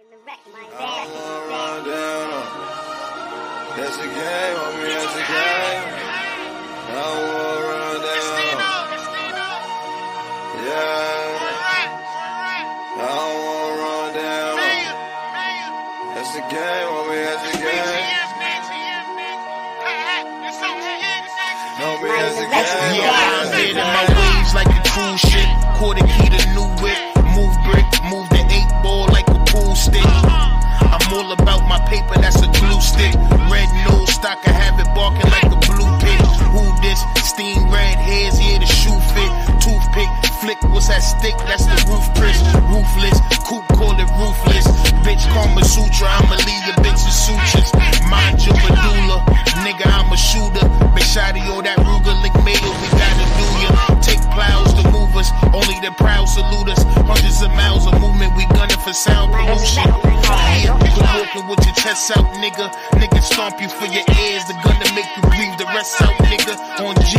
Run down. That's a game, homie, that's a game. I won't run down. Yeah. I won't run down. That's a game, homie, that's a game. Homie, that's a game. Yeah, I'm in my waves like a cruise ship. Quarter key to new whip. Move brick, move the 8-ball like a pool stick. I'm all about my paper, that's a glue stick. Red nose stock, I have it barking like a blue pig. Who this? Steam red hairs, yeah, the shoe fit. Toothpick, flick, what's that stick? That's the roof Chris. Roofless, coupe, call it ruthless. Bitch, call me Sutra, I'ma leave your bitch in sutures. Mind your medulla, nigga, I'm a shooter. Big shotty, all that Ruger, lick mail, we gotta do ya. Take plows to move us, only the proud salute us. Hundreds of miles of movement, we gunning for sound pollution. Yeah, you walking with your chest out, nigga. Nigga stomp you for your ears, the gun to make you breathe the rest out, nigga. On G,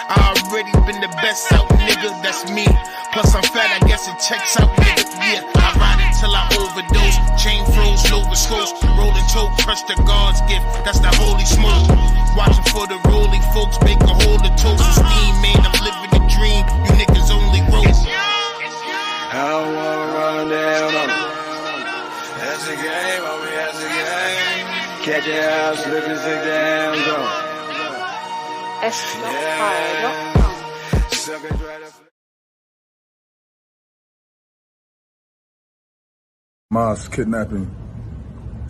I already been the best out, nigga, that's me. Plus I'm fat, I guess it checks out, nigga. Yeah, I ride until I overdose. Chain froze, Nova Scopes, rolling toe, crush the God's gift. That's the holy smoke. Watching for the rolling folks, make a hole to toast. Steam, man, I'm living the dream. You niggas only roast. I don't wanna run down on it. That's a game, homie, that's a game. Catch your house, slip and sit down, zone. Suck it right up. Hamas kidnapping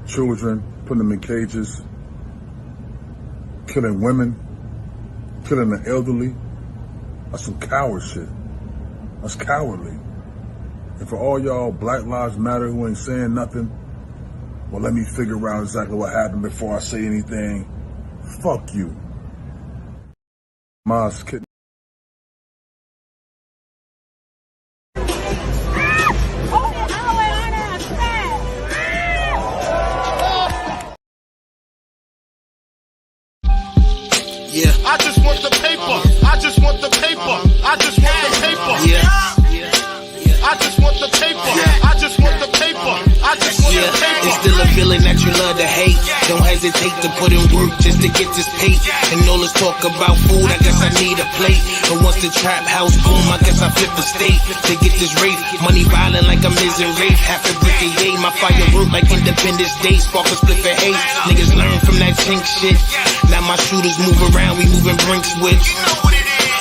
children, putting them in cages, killing women, killing the elderly. That's some coward shit. That's cowardly. And for all y'all Black Lives Matter who ain't saying nothing, well, let me figure out exactly what happened before I say anything. Fuck you. Hamas kidnapping. Yeah. I just want the paper. I just want the paper. I just want the paper. Yeah. I just want the paper. I just want the paper. I just want the paper. It's still a feeling that you love to hate. Don't hesitate to put in work just to get this pay. And all this talk about food, I guess I need a plate. But once the trap house boom, I guess I flip the state to get this rape. Money violent like I'm missing rape. Half a brick a yay. My fire work like Independence Day. Spark a split for hate. Niggas learn from that chink shit. Now my shooters move around, we moving brinks with.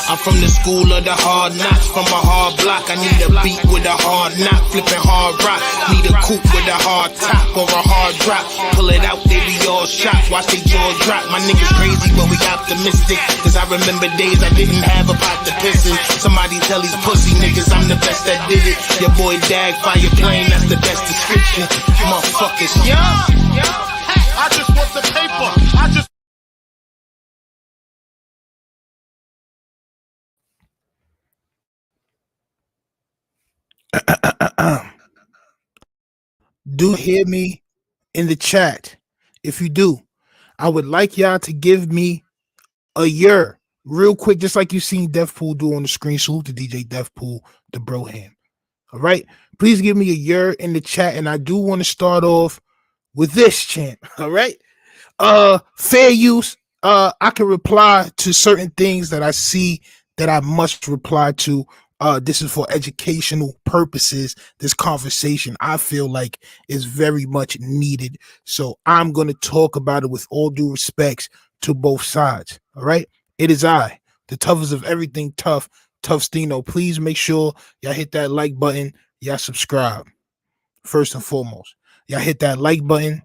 I'm from the school of the hard knocks, from a hard block. I need a beat with a hard knock, flipping hard rock. Need a coupe with a hard top or a hard drop. Pull it out, they be all shocked, watch they jaw drop. My niggas crazy, but we optimistic. Cause I remember days I didn't have a pot to piss in. Somebody tell these pussy niggas I'm the best that did it. Your boy Dag, fire plane, that's the best description. Motherfuckers, I just want the paper. I just do hear me in the chat. If you do, I would like y'all to give me a year real quick, just like you seen Deathpool do on the screen. Salute to DJ Deathpool, the Broham. All right, please give me a year in the chat, and I do want to start off with this chant. All right, fair use. I can reply to certain things that I see that I must reply to. This is for educational purposes. This conversation I feel like is very much needed. So I'm going to talk about it with all due respects to both sides. All right. It is I, the toughest of everything tough Steeno. Please make sure y'all hit that like button. Y'all subscribe. First and foremost, y'all hit that like button.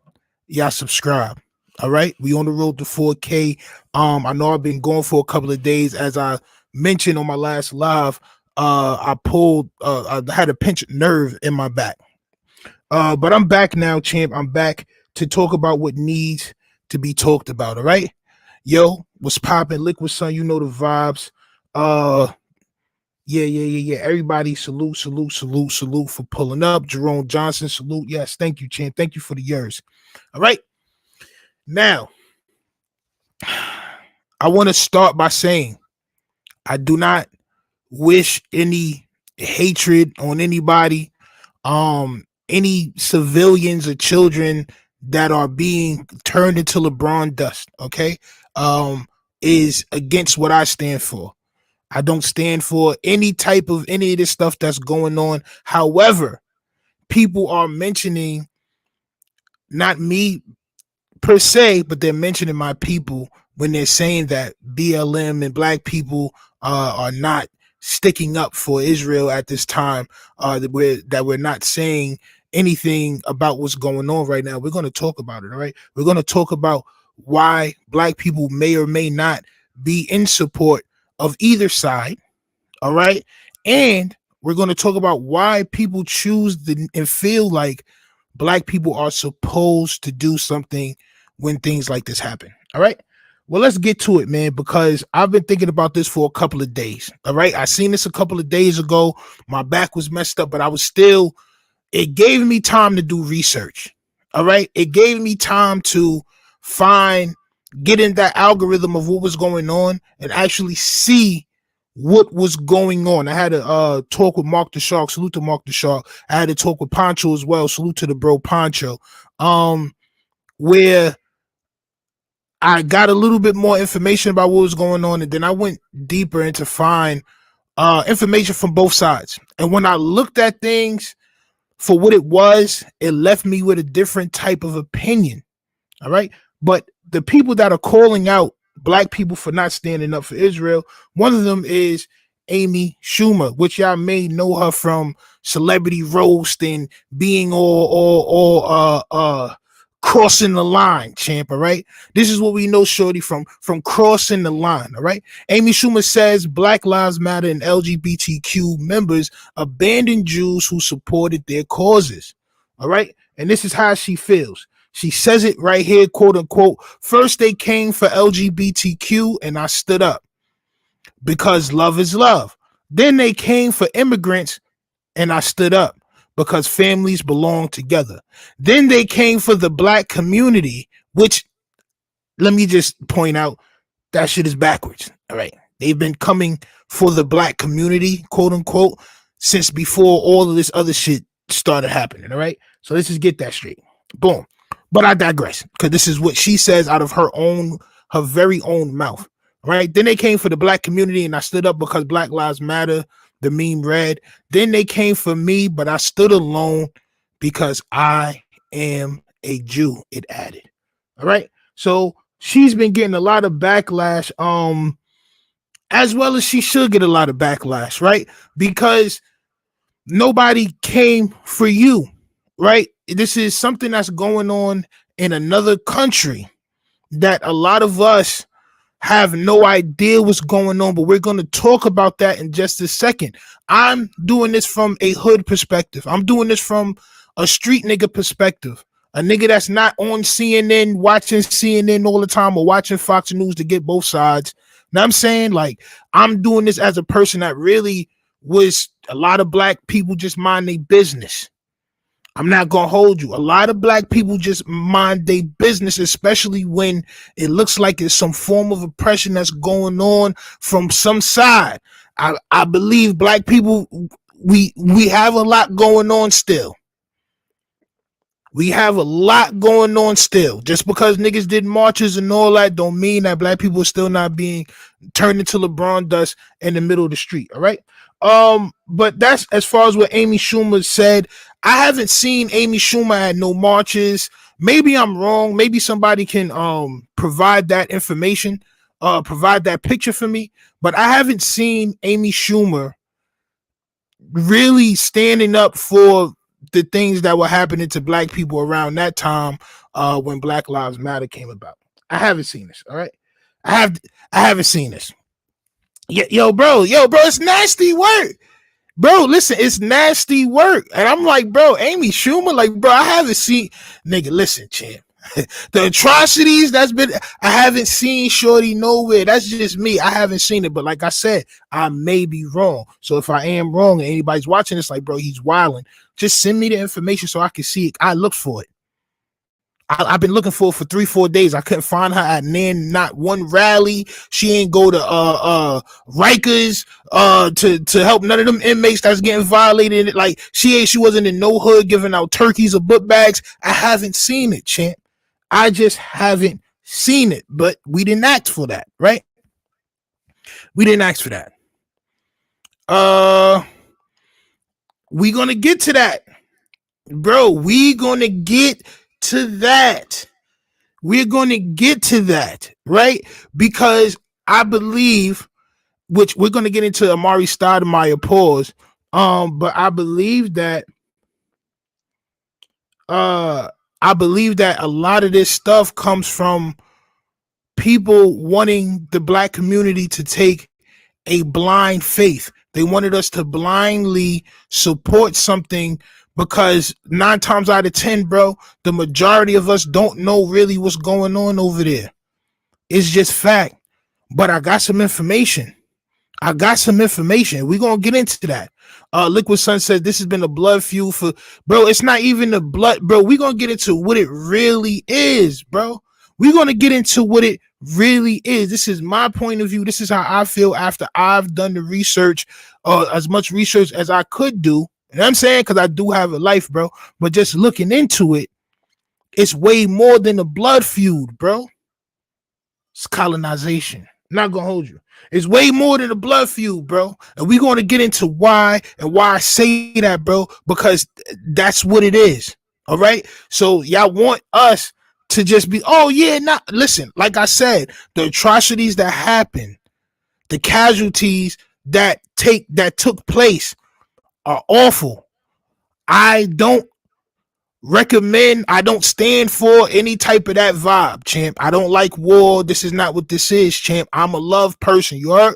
Y'all subscribe. All right. We on the road to 4K. I know I've been going for a couple of days. As I mentioned on my last live, I had a pinched nerve in my back. But I'm back now, champ. I'm back to talk about what needs to be talked about. All right. Yo, what's popping? Liquid Sun, you know the vibes. Yeah. Everybody salute for pulling up. Jerome Johnson, salute. Yes, thank you, champ. Thank you for the years. All right. Now, I want to start by saying I do not wish any hatred on anybody. any civilians or children that are being turned into LeBron dust, okay, is against what I stand for. I don't stand for any of this stuff that's going on. However, people are mentioning, not me per se, but they're mentioning my people when they're saying that BLM and black people are not sticking up for Israel at this time, that we're not saying anything about what's going on right now. We're going to talk about it, all right? We're going to talk about why black people may or may not be in support of either side, all right? And we're going to talk about why people choose and feel like black people are supposed to do something when things like this happen. All right. Well, let's get to it, man, because I've been thinking about this for a couple of days. All right. I seen this a couple of days ago. My back was messed up, but it gave me time to do research. All right. It gave me time to get in that algorithm of what was going on and actually see what was going on. I had a talk with Mark the Shark. Salute to Mark the Shark. I had a talk with Poncho as well. Salute to the bro Poncho. Where I got a little bit more information about what was going on, and then I went deeper into find information from both sides. And when I looked at things for what it was, it left me with a different type of opinion. All right. But the people that are calling out black people for not standing up for Israel, one of them is Amy Schumer, which y'all may know her from Celebrity Roast and being all crossing the line, champ. All right. This is what we know shorty from crossing the line. All right. Amy Schumer says Black Lives Matter and LGBTQ members abandoned Jews who supported their causes. All right. And this is how she feels. She says it right here, quote unquote. First, they came for LGBTQ and I stood up because love is love. Then they came for immigrants and I stood up because families belong together. Then they came for the black community, which, let me just point out, that shit is backwards. All right. They've been coming for the black community, quote unquote, since before all of this other shit started happening. All right. So let's just get that straight. Boom. But I digress, because this is what she says out of her very own mouth. All right. Then they came for the black community and I stood up because Black Lives Matter. The meme read, then they came for me, but I stood alone because I am a Jew, it added. All right. So she's been getting a lot of backlash, as well as she should get a lot of backlash, right? Because nobody came for you, right? This is something that's going on in another country that a lot of us have no idea what's going on, but we're going to talk about that in just a second. I'm doing this from a hood perspective. I'm doing this from a street nigga perspective. A nigga that's not on CNN, watching CNN all the time or watching Fox News to get both sides. Now I'm saying, like, I'm doing this as a person that really was a lot of black people just mind their business. I'm not going to hold you. A lot of black people just mind their business, especially when it looks like there's some form of oppression that's going on from some side. I believe black people, we have a lot going on still. We have a lot going on still. Just because niggas did marches and all that don't mean that black people are still not being turned into LeBron dust in the middle of the street. All right. But that's as far as what Amy Schumer said. I haven't seen Amy Schumer at no marches. Maybe I'm wrong. Maybe somebody can provide that information, provide that picture for me. But I haven't seen Amy Schumer really standing up for the things that were happening to black people around that time when Black Lives Matter came about. I haven't seen this. All right. I haven't seen this. Yo, bro, it's nasty work. Bro, listen, it's nasty work. And I'm like, bro, Amy Schumer, like, bro, I haven't seen, nigga, listen, champ. The atrocities I haven't seen shorty nowhere. That's just me. I haven't seen it. But like I said, I may be wrong. So if I am wrong and anybody's watching this, like, bro, he's wilding, just send me the information so I can see it. I look for it. I've been looking for her for 3-4 days. I couldn't find her at not one rally. She ain't go to Rikers to help none of them inmates that's getting violated. Like she wasn't in no hood giving out turkeys or book bags. I haven't seen it, champ. I just haven't seen it. But we didn't ask for that, right? We didn't ask for that. We gonna get to that, bro. We gonna get to that. We're gonna get to that, right? Because I believe, which we're gonna get into Amare Stoudemire pause. But I believe that a lot of this stuff comes from people wanting the black community to take a blind faith. They wanted us to blindly support something because 9 times out of 10, bro, the majority of us don't know really what's going on over there. It's just fact. But I got some information. We're going to get into that. Liquid Sun says this has been a blood feud for, bro, it's not even the blood, bro. We're going to get into what it really is, bro. We're going to get into what it really is. This is my point of view. This is how I feel after I've done the research, as much research as I could do. You know what I'm saying? Because I do have a life, bro. But just looking into it, it's way more than a blood feud, bro. It's colonization. I'm not going to hold you. It's way more than a blood feud, bro. And we're going to get into why and why I say that, bro, because that's what it is. All right. So y'all want us to just be, oh yeah, listen, like I said, the atrocities that happen, the casualties that took place are awful. I don't stand for any type of that vibe, champ. I don't like war. This is not what this is, champ. I'm a love person. You heard?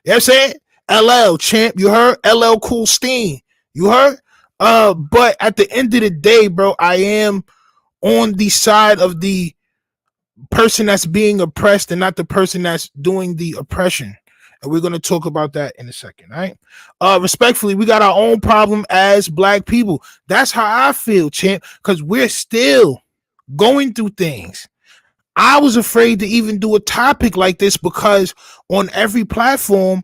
You know what I'm saying? LL, champ. You heard? LL Cool Steen. You heard? But at the end of the day, bro, I am on the side of the person that's being oppressed and not the person that's doing the oppression. And we're going to talk about that in a second. All right. Respectfully, we got our own problem as black people. That's how I feel, champ, because we're still going through things. I was afraid to even do a topic like this because on every platform,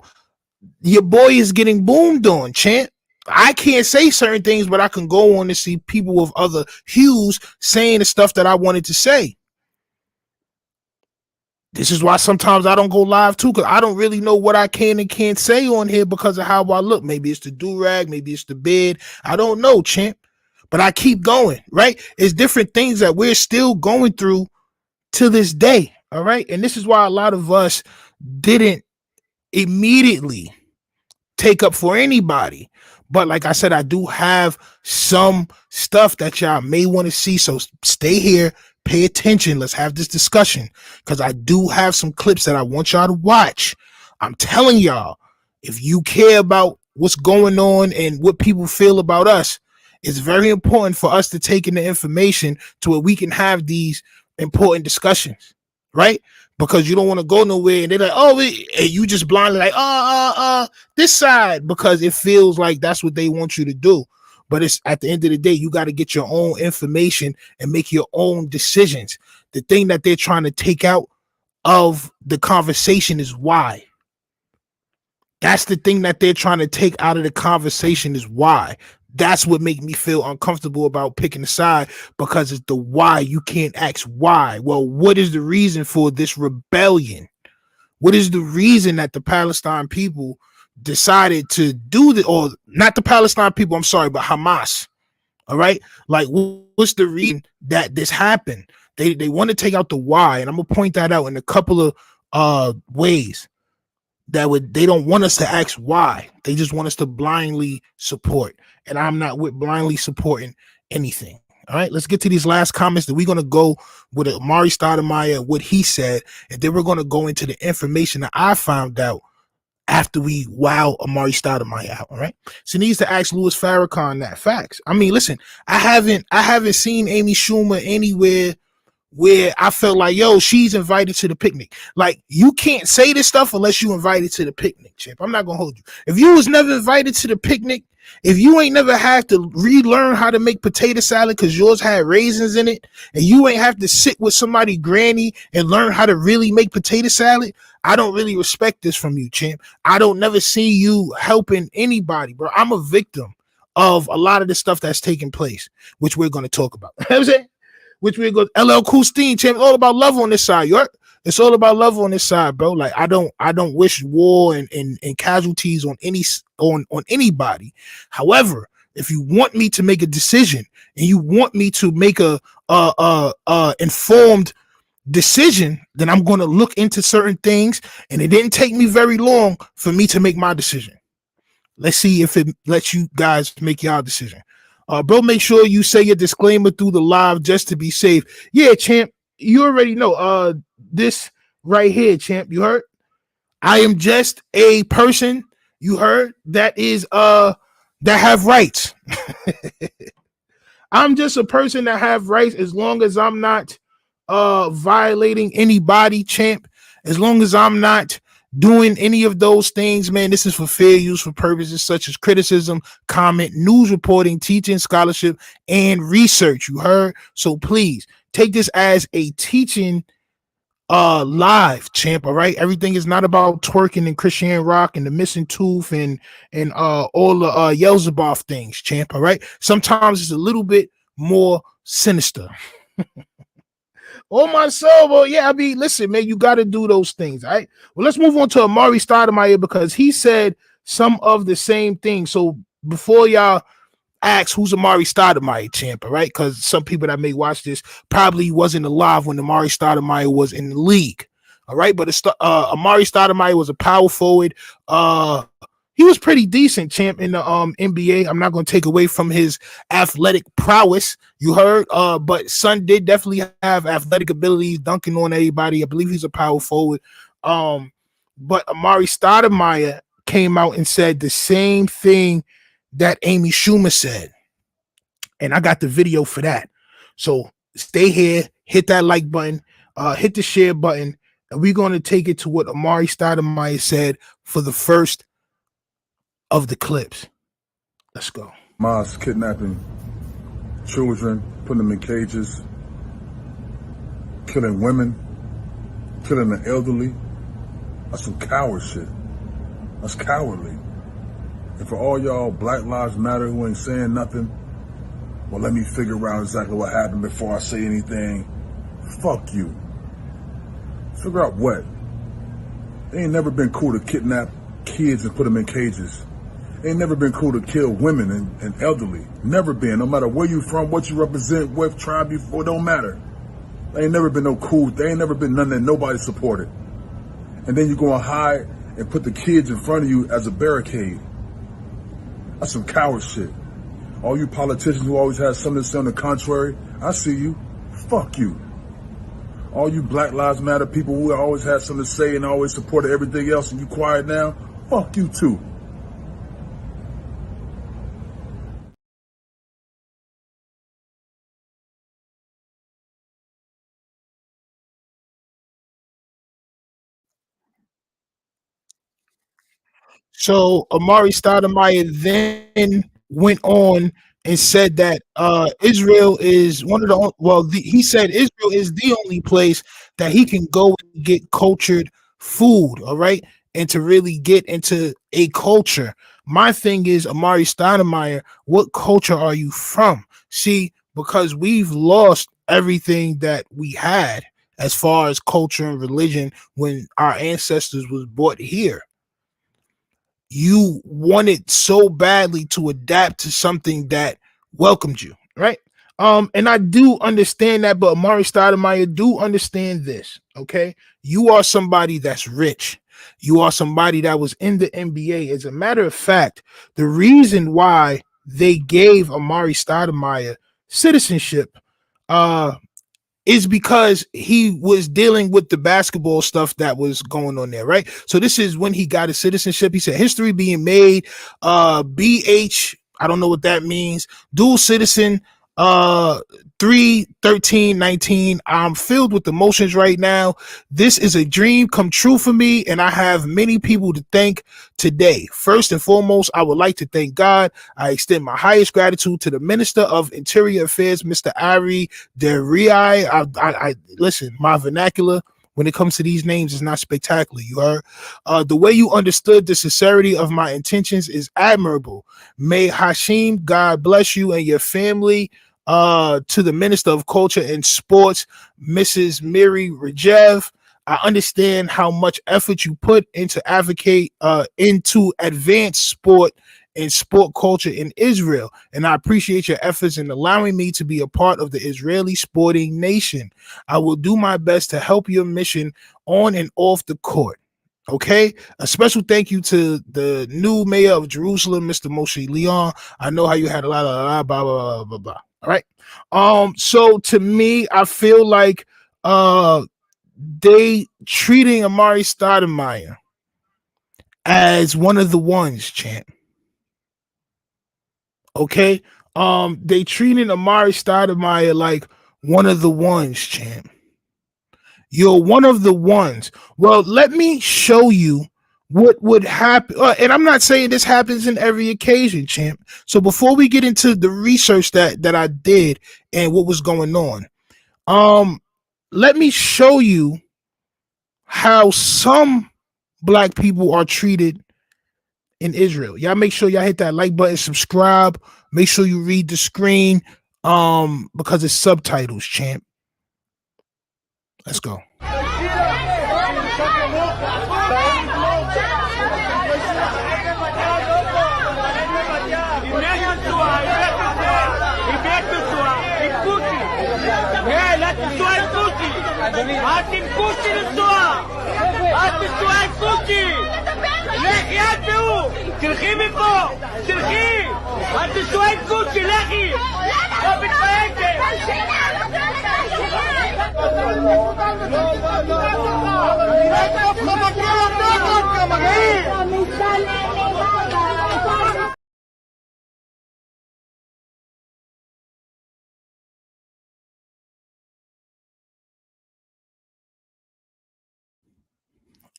your boy is getting boomed on, champ. I can't say certain things, but I can go on to see people of other hues saying the stuff that I wanted to say. This is why sometimes I don't go live too, because I don't really know what I can and can't say on here because of how I look. Maybe it's the do-rag, maybe it's the beard. I don't know, champ. But I keep going, right? It's different things that we're still going through to this day, all right? And this is why a lot of us didn't immediately take up for anybody. But like I said, I do have some stuff that y'all may want to see. So stay here, pay attention. Let's have this discussion because I do have some clips that I want y'all to watch. I'm telling y'all, if you care about what's going on and what people feel about us, it's very important for us to take in the information to where we can have these important discussions, right? Because you don't want to go nowhere and they're like, oh, and you just blindly like, this side, because it feels like that's what they want you to do. But it's at the end of the day, you got to get your own information and make your own decisions. The thing that they're trying to take out of the conversation is why. That's the thing that they're trying to take out of the conversation is why. That's what makes me feel uncomfortable about picking a side, because it's the why. You can't ask why. Well, what is the reason for this rebellion? What is the reason that the Palestine people decided to do the, or not the Palestine people, I'm sorry, but Hamas? All right. Like, what's the reason that this happened? They want to take out the why. And I'm going to point that out in a couple of ways. They don't want us to ask why. They just want us to blindly support. And I'm not with blindly supporting anything. All right, let's get to these last comments. That we're going to go with Amare Stoudemire, what he said, and then we're going to go into the information that I found out after we wow Amare Stoudemire out. All right, so he needs to ask Louis Farrakhan that. Facts. I mean, listen, I haven't seen Amy Schumer anywhere where I felt like, yo, she's invited to the picnic. Like, you can't say this stuff unless you invited to the picnic, champ. I'm not gonna hold you. If you was never invited to the picnic, if you ain't never had to relearn how to make potato salad because yours had raisins in it, and you ain't have to sit with somebody granny and learn how to really make potato salad, I don't really respect this from you, champ. I don't never see you helping anybody, bro. I'm a victim of a lot of the stuff that's taking place, which we're going to talk about. You know what I'm saying? Which we're going LL Cool Steen, champ. It's all about love on this side. It's all about love on this side, bro. Like, I don't wish war and casualties on anybody. However, if you want me to make a decision and you want me to make a informed decision, then I'm going to look into certain things, and it didn't take me very long for me to make my decision. Let's see if it lets you guys make y'all decision. Bro, make sure you say your disclaimer through the live just to be safe. Yeah, champ, you already know. This right here, champ, you heard? I am just a person, you heard, that have rights. I'm just a person that have rights as long as I'm not violating anybody, champ. As long as I'm not doing any of those things, man. This is for fair use for purposes such as criticism, comment, news reporting, teaching, scholarship, and research. You heard? So please take this as a teaching live, champ. All right. Everything is not about twerking and Christian rock and the missing tooth and all the Yelzabov things, champ. All right. Sometimes it's a little bit more sinister. Oh, my soul. Well, yeah, I mean, listen, man, you got to do those things. All right. Well, let's move on to Amare Stoudemire because he said some of the same things. So before y'all ask who's Amare Stoudemire, champ, all right? Because some people that may watch this probably wasn't alive when Amare Stoudemire was in the league. All right. But Amare Stoudemire was a power forward. He was pretty decent, champ, in the NBA. I'm not going to take away from his athletic prowess. You heard, but son did definitely have athletic abilities, dunking on everybody. I believe he's a power forward. But Amare Stoudemire came out and said the same thing that Amy Schumer said, and I got the video for that. So stay here, hit that like button, hit the share button, and we're going to take it to what Amare Stoudemire said for the first of the clips. Let's go. Hamas kidnapping children, putting them in cages, killing women, killing the elderly. That's some coward shit. That's cowardly. And for all y'all Black Lives Matter who ain't saying nothing, well, let me figure out exactly what happened before I say anything. Fuck you. Figure out what? It ain't never been cool to kidnap kids and put them in cages. It ain't never been cool to kill women and elderly. Never been. No matter where you from, what you represent, what tribe you for, it don't matter. There ain't never been no cool. There ain't never been none that nobody supported. And then you go and hide and put the kids in front of you as a barricade. That's some coward shit. All you politicians who always have something to say on the contrary, I see you. Fuck you. All you Black Lives Matter people who always had something to say and always supported everything else and you quiet now, fuck you too. So Amare Stoudemire then went on and said that Israel is one of the he said Israel is the only place that he can go and get cultured food, all right, and to really get into a culture. My thing is, Amare Stoudemire, what culture are you from? See, because we've lost everything that we had as far as culture and religion when our ancestors was brought here. You wanted so badly to adapt to something that welcomed you, right? And I do understand that, but Amare Stoudemire, do understand this, okay? You are somebody that's rich. You are somebody that was in the NBA. As a matter of fact, the reason why they gave Amare Stoudemire citizenship is because he was dealing with the basketball stuff that was going on there, right? So this is when he got his citizenship. He said history being made, BH, I don't know what that means, dual citizen, 3/13/19. I'm filled with emotions right now. This is a dream come true for me, and I have many people to thank today. First and foremost, I would like to thank God. I extend my highest gratitude to the Minister of Interior Affairs, Mr. Ari Derii. I listen, my vernacular when it comes to these names is not spectacular. You heard? The way you understood the sincerity of my intentions is admirable. May Hashim, God bless you and your family. To the Minister of Culture and Sports, Mrs. Miri Rajev. I understand how much effort you put into into advanced sport and sport culture in Israel, and I appreciate your efforts in allowing me to be a part of the Israeli sporting nation. I will do my best to help your mission on and off the court. Okay, a special thank you to the new mayor of Jerusalem, Mr. Moshe Leon. I know how you had a lot of blah blah blah blah blah. All right. So to me, I feel like they treating Amare Stoudemire as one of the ones, champ. Okay. They treating Amare Stoudemire like one of the ones, champ. You're one of the ones. Well, let me show you what would happen. And I'm not saying this happens in every occasion, champ. So before we get into the research that I did and what was going on, let me show you how some black people are treated in Israel. Y'all make sure y'all hit that like button, subscribe. Make sure you read the screen because it's subtitles, champ. Let's go. את עם קושי לנסוע! את נשואה עם קושי! לכי את והוא! תלכי מפה! תלכי! את נשואה עם קושי! לכי! לא מתפייגת!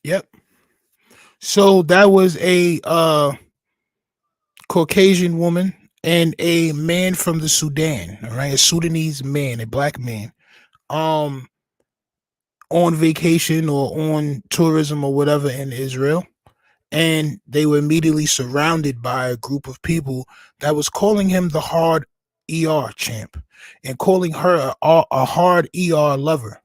Yep. So that was a Caucasian woman and a man from the Sudan, all right, a Sudanese man, a black man, on vacation or on tourism or whatever in Israel. And they were immediately surrounded by a group of people that was calling him the hard ER champ and calling her a hard ER lover.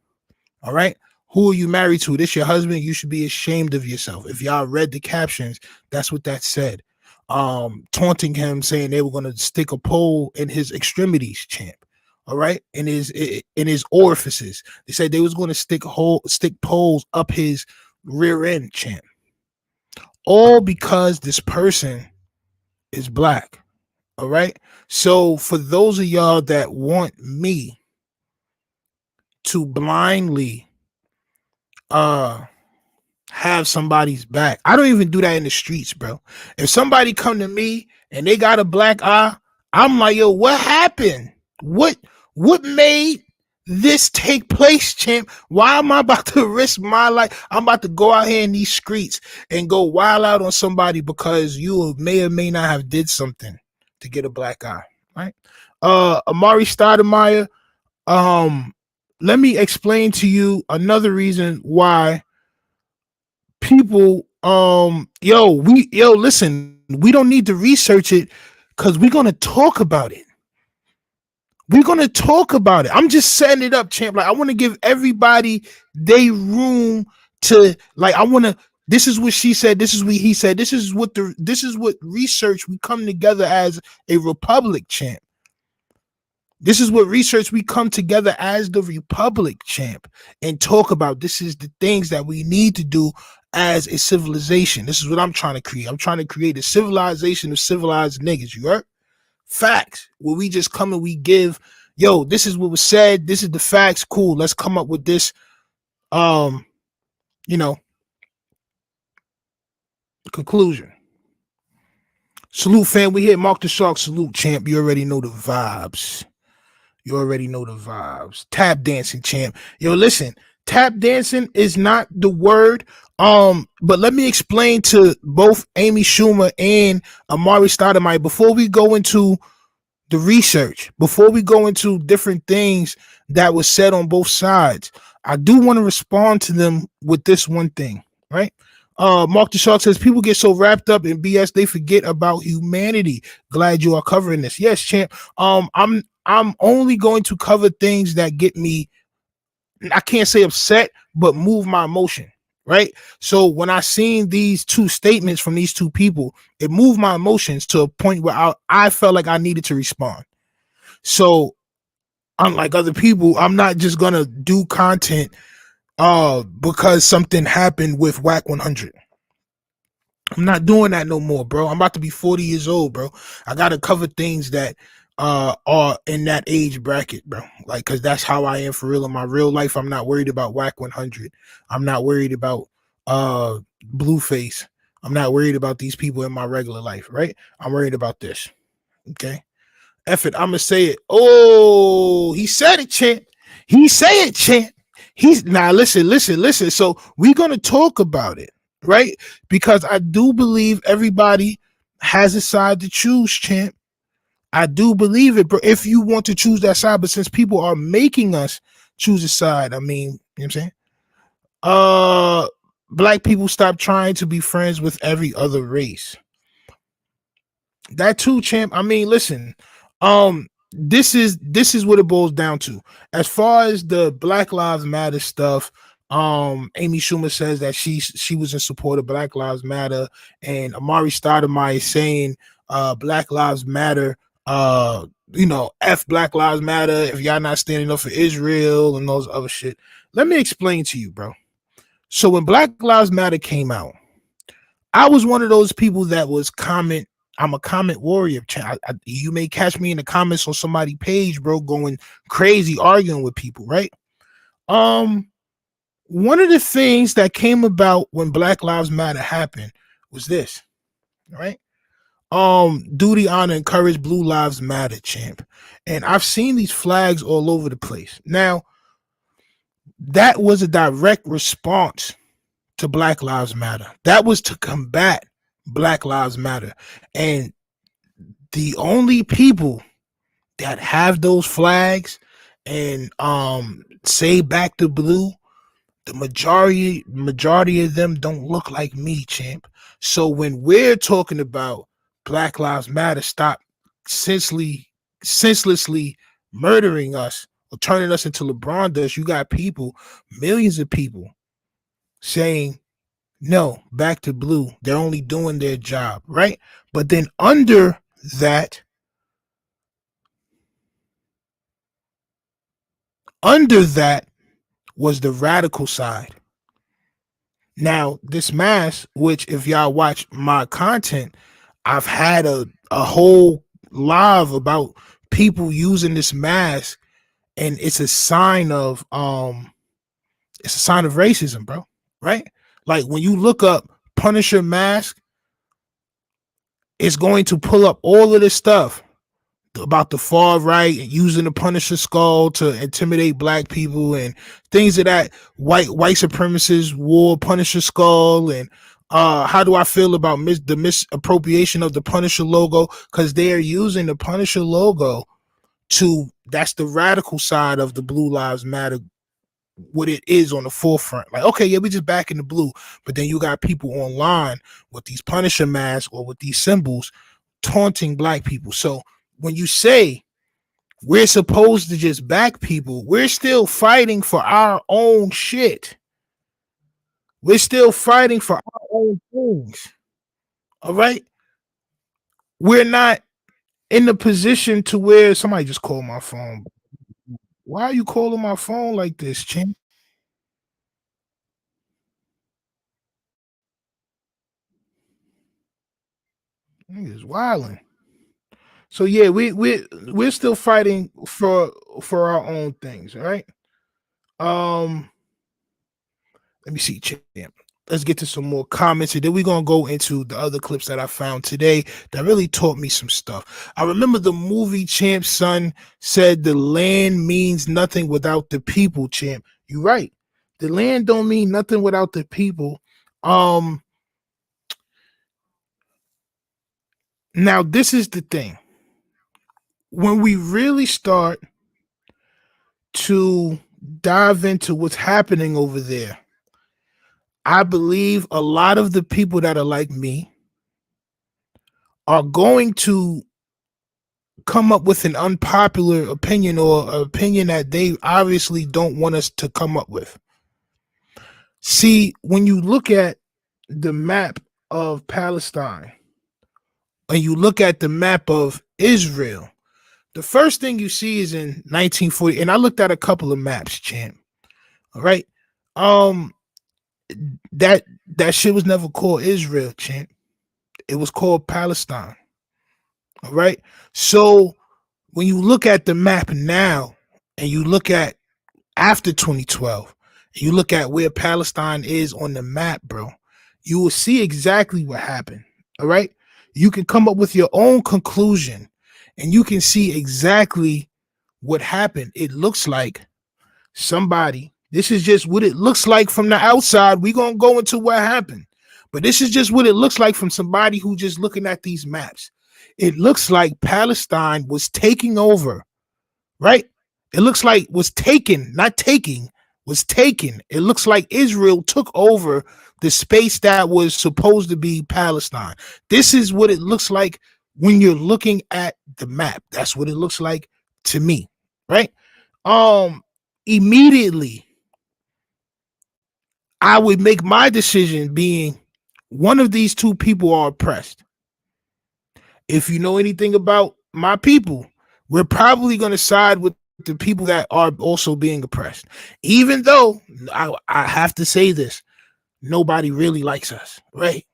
All right. Who are you married to? This your husband? You should be ashamed of yourself. If y'all read the captions, that's what that said. Taunting him, saying they were going to stick a pole in his extremities, champ. All right, in his orifices. They said they was going to stick poles up his rear end, champ. All because this person is black. All right. So for those of y'all that want me to blindly have somebody's back, I don't even do that in the streets, bro. If somebody come to me and they got a black eye, I'm like, yo, what happened? What made this take place, champ? Why am I about to risk my life? I'm about to go out here in these streets and go wild out on somebody because you may or may not have did something to get a black eye, right? Amare Stoudemire, let me explain to you another reason why people listen, we don't need to research it because we're gonna talk about it. I'm just setting it up, champ. Like, I want to give everybody their room to, like, this is what she said, this is what he said, this is what research we come together as a republic, champ. This is what research we come together as the republic, champ, and talk about. This is the things that we need to do as a civilization. This is what I'm trying to create. I'm trying to create a civilization of civilized niggas. You heard? Facts. Where we just come and we give, yo, this is what was said. This is the facts. Cool. Let's come up with this, conclusion. Salute, fam. We here. Mark the Shark. Salute, champ. You already know the vibes. You already know the vibes. Tap dancing, champ. Yo, listen, tap dancing is not the word. But let me explain to both Amy Schumer and Amare Stoudemire before we go into the research, before we go into different things that was said on both sides. I do want to respond to them with this one thing, right? Mark the Shark says people get so wrapped up in BS they forget about humanity. Glad you are covering this. Yes, champ. I'm only going to cover things that get me, I can't say upset, but move my emotion. Right. So when I seen these two statements from these two people, it moved my emotions to a point where I felt like I needed to respond. So unlike other people, I'm not just gonna do content because something happened with Whack 100. I'm not doing that no more, bro. I'm about to be 40 years old, bro. I gotta cover things that are in that age bracket, bro. Like, cause that's how I am for real in my real life. I'm not worried about Whack 100. I'm not worried about Blueface. I'm not worried about these people in my regular life, right? I'm worried about this. Okay. F it, I'm gonna say it. Oh, he said it, champ. He say it, champ. He's now listen. So we're gonna talk about it, right? Because I do believe everybody has a side to choose, champ. I do believe it, bro. If you want to choose that side, but since people are making us choose a side, I mean, you know what I'm saying? Black people stop trying to be friends with every other race. That too, champ. I mean, listen, this is what it boils down to. As far as the Black Lives Matter stuff, Amy Schumer says that she was in support of Black Lives Matter, and Amare Stoudemire is saying Black Lives Matter, F Black Lives Matter if y'all not standing up for Israel and those other shit. Let me explain to you, bro. So when Black Lives Matter came out, I was one of those people that was comment. I'm a comment warrior. You may catch me in the comments on somebody's page, bro, going crazy, arguing with people, right? One of the things that came about when Black Lives Matter happened was this, right? Duty, honor, and courage, Blue Lives Matter, champ. And I've seen these flags all over the place. Now, that was a direct response to Black Lives Matter. That was to combat Black Lives Matter. And the only people that have those flags and say back to blue, the majority of them don't look like me, champ. So when we're talking about Black Lives Matter, stop senselessly murdering us or turning us into LeBron does, you got people, millions of people saying no, back to blue. They're only doing their job, right? But then under that was the radical side. Now, this mask, which if y'all watch my content, I've had a whole live about people using this mask, and it's a sign of racism, bro. Right? Like when you look up Punisher mask, it's going to pull up all of this stuff about the far right and using the Punisher skull to intimidate black people and things of that white supremacists wore Punisher skull. And how do I feel about the misappropriation of the Punisher logo? Because they are using the Punisher logo that's the radical side of the Blue Lives Matter, what it is on the forefront. Like, okay, yeah, we just back in the blue, but then you got people online with these Punisher masks or with these symbols taunting black people. So when you say we're supposed to just back people, we're still fighting for our own shit. We're still fighting for our own things. All right? We're not in the position to where somebody just called my phone. Why are you calling my phone like this, champ? Niggas wilding. So yeah, we're still fighting for our own things, all right? Let me see, champ. let's get to some more comments, and then we're gonna go into the other clips that I found today that really taught me some stuff. I remember the movie Champ Son said the land means nothing without the people, Champ. You're right. The land don't mean nothing without the people. Now this is the thing. When we really start to dive into what's happening over there, I believe a lot of the people that are like me are going to come up with an unpopular opinion, or an opinion that they obviously don't want us to come up with. See, when you look at the map of Palestine and you look at the map of Israel, the first thing you see is in 1940, and I looked at a couple of maps, Champ. All right. That shit was never called Israel, Champ. It was called Palestine. All right. So when you look at the map now and you look at after 2012, you look at where Palestine is on the map, bro, you will see exactly what happened. All right. You can come up with your own conclusion and you can see exactly what happened. It looks like somebody, this is just what it looks like from the outside. We're going to go into what happened, but this is just what it looks like from somebody who just looking at these maps. It looks like Palestine was taking over, right? It looks like was taken, not taking, was taken. It looks like Israel took over the space that was supposed to be Palestine. This is what it looks like when you're looking at the map. That's what it looks like to me, right? Immediately, I would make my decision being one of these two people are oppressed. If you know anything about my people, we're probably going to side with the people that are also being oppressed. Even though I have to say this, nobody really likes us, right?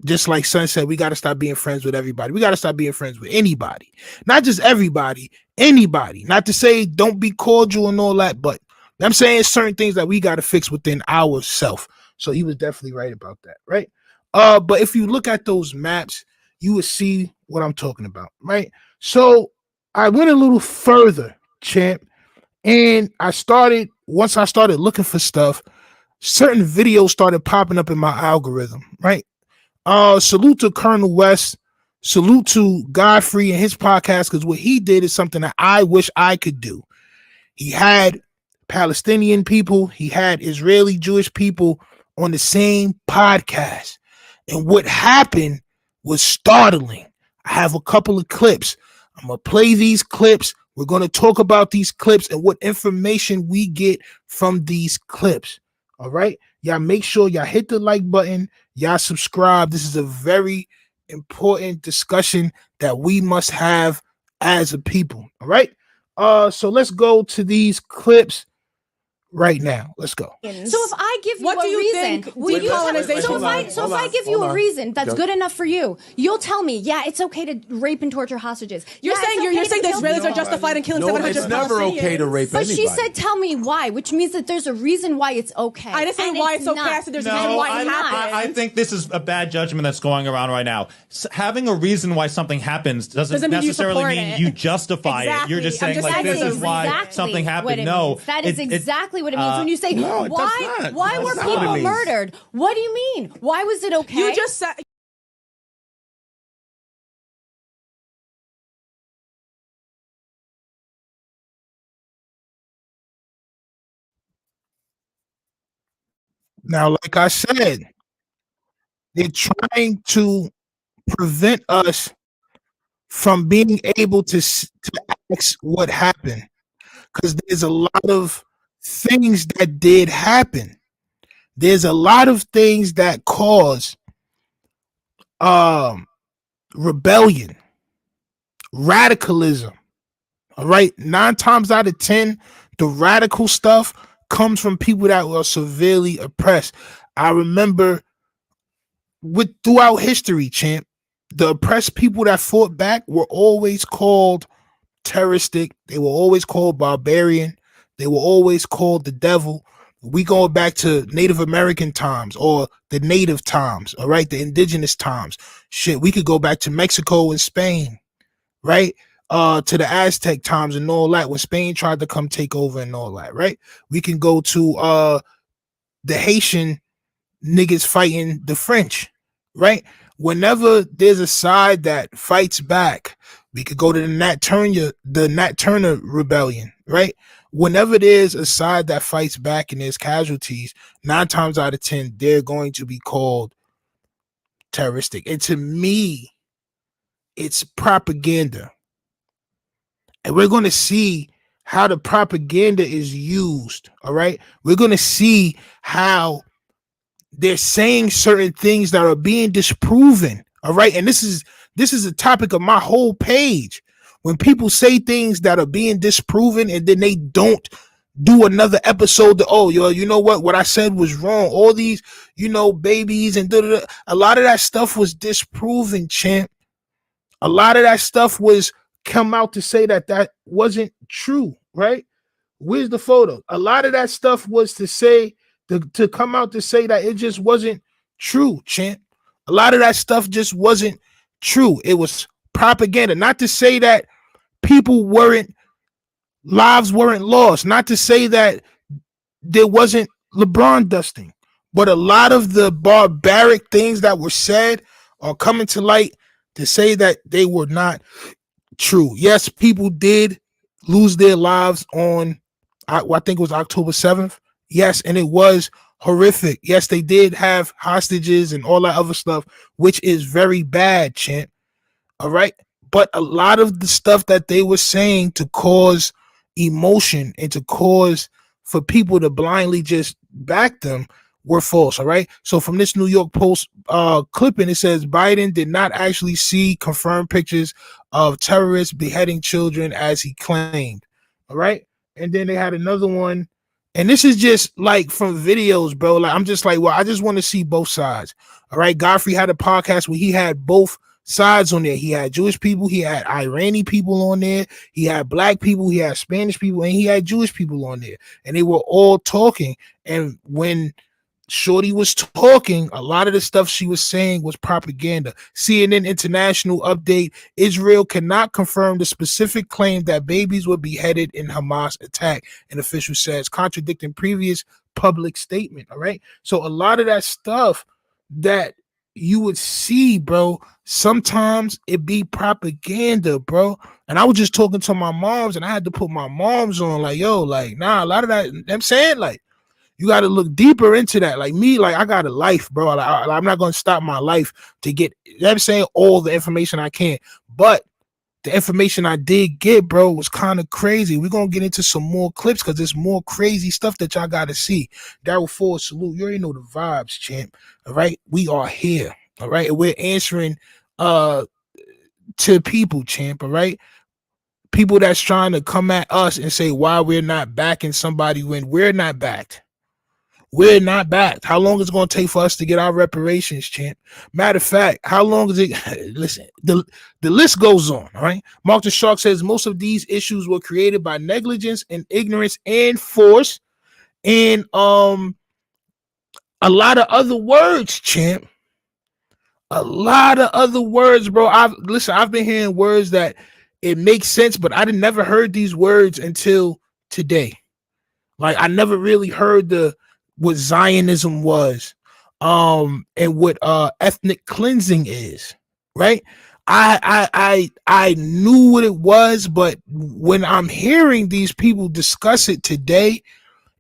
Just like Son said, we got to stop being friends with everybody. We got to stop being friends with anybody. Not just everybody, anybody. Not to say don't be cordial and all that, but I'm saying certain things that we got to fix within ourselves. So he was definitely right about that, right? But if you look at those maps, you will see what I'm talking about, right? So I went a little further, Champ, and once I started looking for stuff, certain videos started popping up in my algorithm, right? Salute to Colonel West, salute to Godfrey and his podcast, because what he did is something that I wish I could do. He had Palestinian people, he had Israeli Jewish people on the same podcast. And what happened was startling. I have a couple of clips. I'm going to play these clips. We're going to talk about these clips and what information we get from these clips. All right. Y'all make sure y'all hit the like button. Y'all subscribe. This is a very important discussion that we must have as a people. All right. So let's go to these clips right now. Let's go. So if I give you a reason, will you tell me? So if I give you a reason that's good enough for you, you'll tell me, yeah, it's okay to rape and torture hostages. You're saying the Israelis are justified in killing 700 It's never okay to rape but anybody. She said, tell me why, which means that there's a reason why it's okay. I didn't say why it's okay. I said there's a reason why it happened. I think this is a bad judgment that's going around right now. Having a reason why something happens doesn't necessarily mean you justify it. You're just saying like this is why something happened. No, that is exactly what it means when you say why were people murdered? What do you mean? Why was it okay? You just said. Now, like I said, they're trying to prevent us from being able to ask what happened, because there's a lot of things that did happen. There's a lot of things that cause rebellion, radicalism. All right, 9 times out of 10, the radical stuff comes from people that were severely oppressed. I remember throughout history, Champ, the oppressed people that fought back were always called terroristic. They were always called barbarian. They were always called the devil. We go back to Native American times or the native times, all right, the indigenous times. Shit, we could go back to Mexico and Spain, right? To the Aztec times and all that, when Spain tried to come take over and all that, right? We can go to the Haitian niggas fighting the French, right? Whenever there's a side that fights back, we could go to the Nat Turner rebellion, right? Whenever there's a side that fights back and there's casualties, 9 times out of 10, they're going to be called terroristic. And to me, it's propaganda. And we're going to see how the propaganda is used, all right? We're going to see how they're saying certain things that are being disproven, all right? And this is a topic of my whole page. When people say things that are being disproven and then they don't do another episode to, oh, yo, you know what I said was wrong. All these, babies and a lot of that stuff was disproven, champ. A lot of that stuff was come out to say that wasn't true, right? Where's the photo? A lot of that stuff was to say, to come out to say that it just wasn't true, champ. A lot of that stuff just wasn't true. It was propaganda. Not to say that lives weren't lost. Not to say that there wasn't LeBron dusting. But a lot of the barbaric things that were said are coming to light to say that they were not true. Yes, people did lose their lives on, I think it was October 7th. Yes, and it was horrific. Yes, they did have hostages and all that other stuff, which is very bad, champ. All right. But a lot of the stuff that they were saying to cause emotion and to cause for people to blindly just back them were false. All right. So from this New York Post clipping, it says Biden did not actually see confirmed pictures of terrorists beheading children as he claimed. All right. And then they had another one. And this is just like from videos, bro. Like, I'm just like, well, I just want to see both sides. All right. Godfrey had a podcast where he had both sides on there. He had Jewish people, he had Iranian people on there, he had black people, he had Spanish people, and he had Jewish people on there. And they were all talking. And when Shorty was talking, a lot of the stuff she was saying was propaganda. CNN International update: Israel cannot confirm the specific claim that babies were beheaded in Hamas attack, an official says, contradicting previous public statement. All right. So a lot of that stuff that you would see, bro, sometimes it be propaganda, bro. And I was just talking to my moms and I had to put my moms on, like, yo, like, nah, a lot of that, I'm saying, like, you got to look deeper into that. Like me, like I got a life, bro. Like, I'm not going to stop my life to get, I'm saying, all the information I can. But the information I did get, bro, was kind of crazy. We're going to get into some more clips because there's more crazy stuff that y'all got to see. Daryl Ford, salute. You already know the vibes, champ. All right. We are here. All right. And we're answering to people, champ. All right. People that's trying to come at us and say why we're not backing somebody when we're not backed. We're not backed. How long is it going to take for us to get our reparations, champ? Matter of fact, how long is it? Listen, the list goes on, all right? Mark the Shark says most of these issues were created by negligence and ignorance and force and a lot of other words, champ. A lot of other words, bro. I've been hearing words that it makes sense, but I never heard these words until today. Like I never really heard what Zionism was, and what ethnic cleansing is, right? I knew what it was, but when I'm hearing these people discuss it today,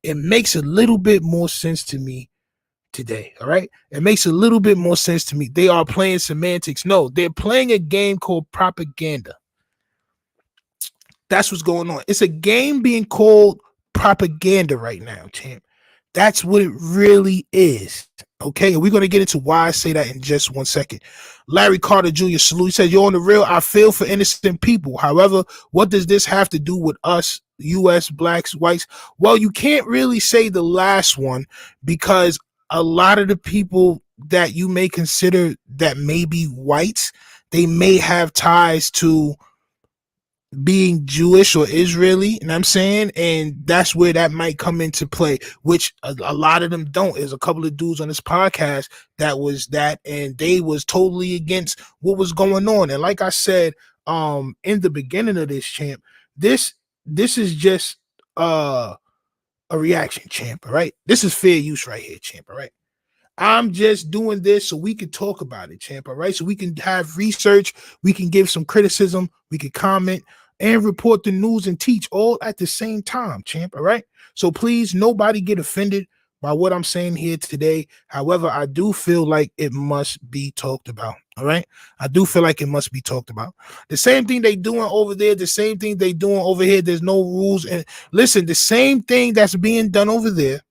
it makes a little bit more sense to me today. All right, it makes a little bit more sense to me. They are playing semantics. No, they're playing a game called propaganda. That's what's going on. It's a game being called propaganda right now, champ. That's what it really is. Okay, and we're going to get into why I say that in just 1 second. Larry Carter Jr. salute. He said, you're on the real. I feel for innocent people. However, what does this have to do with us, U.S., blacks, whites? Well, you can't really say the last one because a lot of the people that you may consider that may be whites, they may have ties to being Jewish or Israeli, you know what I'm saying? And that's where that might come into play, which a lot of them don't. There's a couple of dudes on this podcast that was that, and they was totally against what was going on. And like I said, in the beginning of this, champ, this is just a reaction, champ, all right? This is fair use right here, champ, all right? I'm just doing this so we can talk about it, champ, all right? So we can have research, we can give some criticism, we can comment and report the news and teach all at the same time, champ, all right? So please, nobody get offended by what I'm saying here today. However, I do feel like it must be talked about, all right? I do feel like it must be talked about. The same thing they doing over there, the same thing they doing over here, there's no rules. And listen, the same thing that's being done over there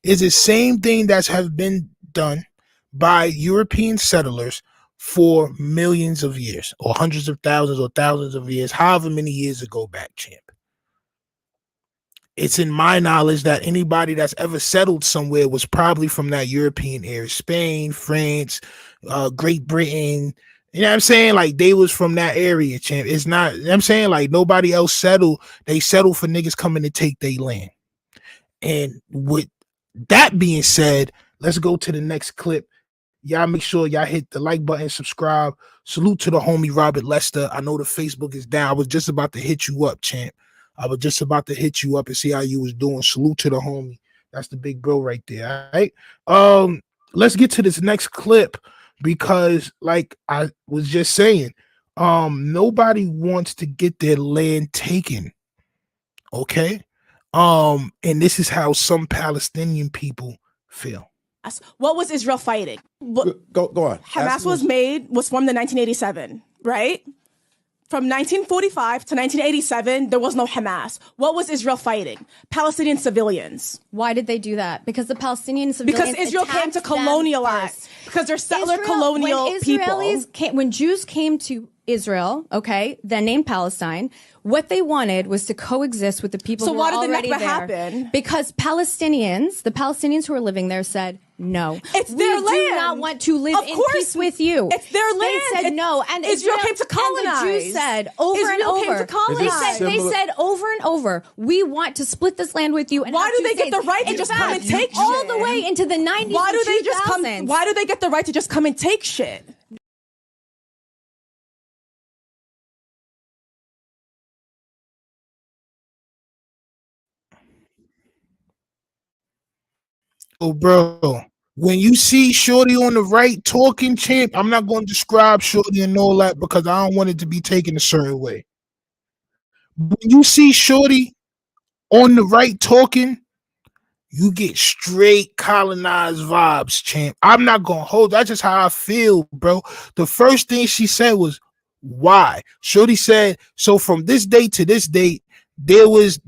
is the same thing that has been done by European settlers for millions of years, or hundreds of thousands or thousands of years, however many years ago back, champ. It's in my knowledge that anybody that's ever settled somewhere was probably from that European area, Spain, France, Great Britain. You know what I'm saying? Like, they was from that area, champ. It's not, you know what I'm saying? Like, nobody else settled. They settled for niggas coming to take their land. And with that being said, let's go to the next clip. Y'all make sure y'all hit the like button, subscribe. Salute to the homie Robert Lester. I know the Facebook is down. I was just about to hit you up, champ. I was just about to hit you up and see how you was doing. Salute to the homie. That's the big bro right there. All right. Let's get to this next clip, because like I was just saying, nobody wants to get their land taken. Okay. And this is how some Palestinian people feel. What was Israel fighting? Go on. Hamas was formed in 1987, right? From 1945 to 1987, there was no Hamas. What was Israel fighting? Palestinian civilians. Why did they do that? Because the Palestinian civilians Because Israel came to colonialize. Because they're settler colonial people. When Jews came to Israel, okay, then named Palestine, what they wanted was to coexist with the people who were already there. So why did the Nakba happen? Because the Palestinians who were living there said, no. It's their land. We do not want to live in peace with you. It's their land. They said no. And Israel came to colonize. And the Jews said over and over. They said over and over, we want to split this land with you. And why do they get the right to just come and take shit? All the way into the 90s Why do and 2000s. Why do they get the right to just come and take shit? Oh, bro, when you see Shorty on the right talking, champ, I'm not going to describe Shorty and all that because I don't want it to be taken a certain way. When you see Shorty on the right talking, you get straight colonized vibes, champ. I'm not going to hold. That's just how I feel, bro. The first thing she said was, why? Shorty said, so from this date to this date, there was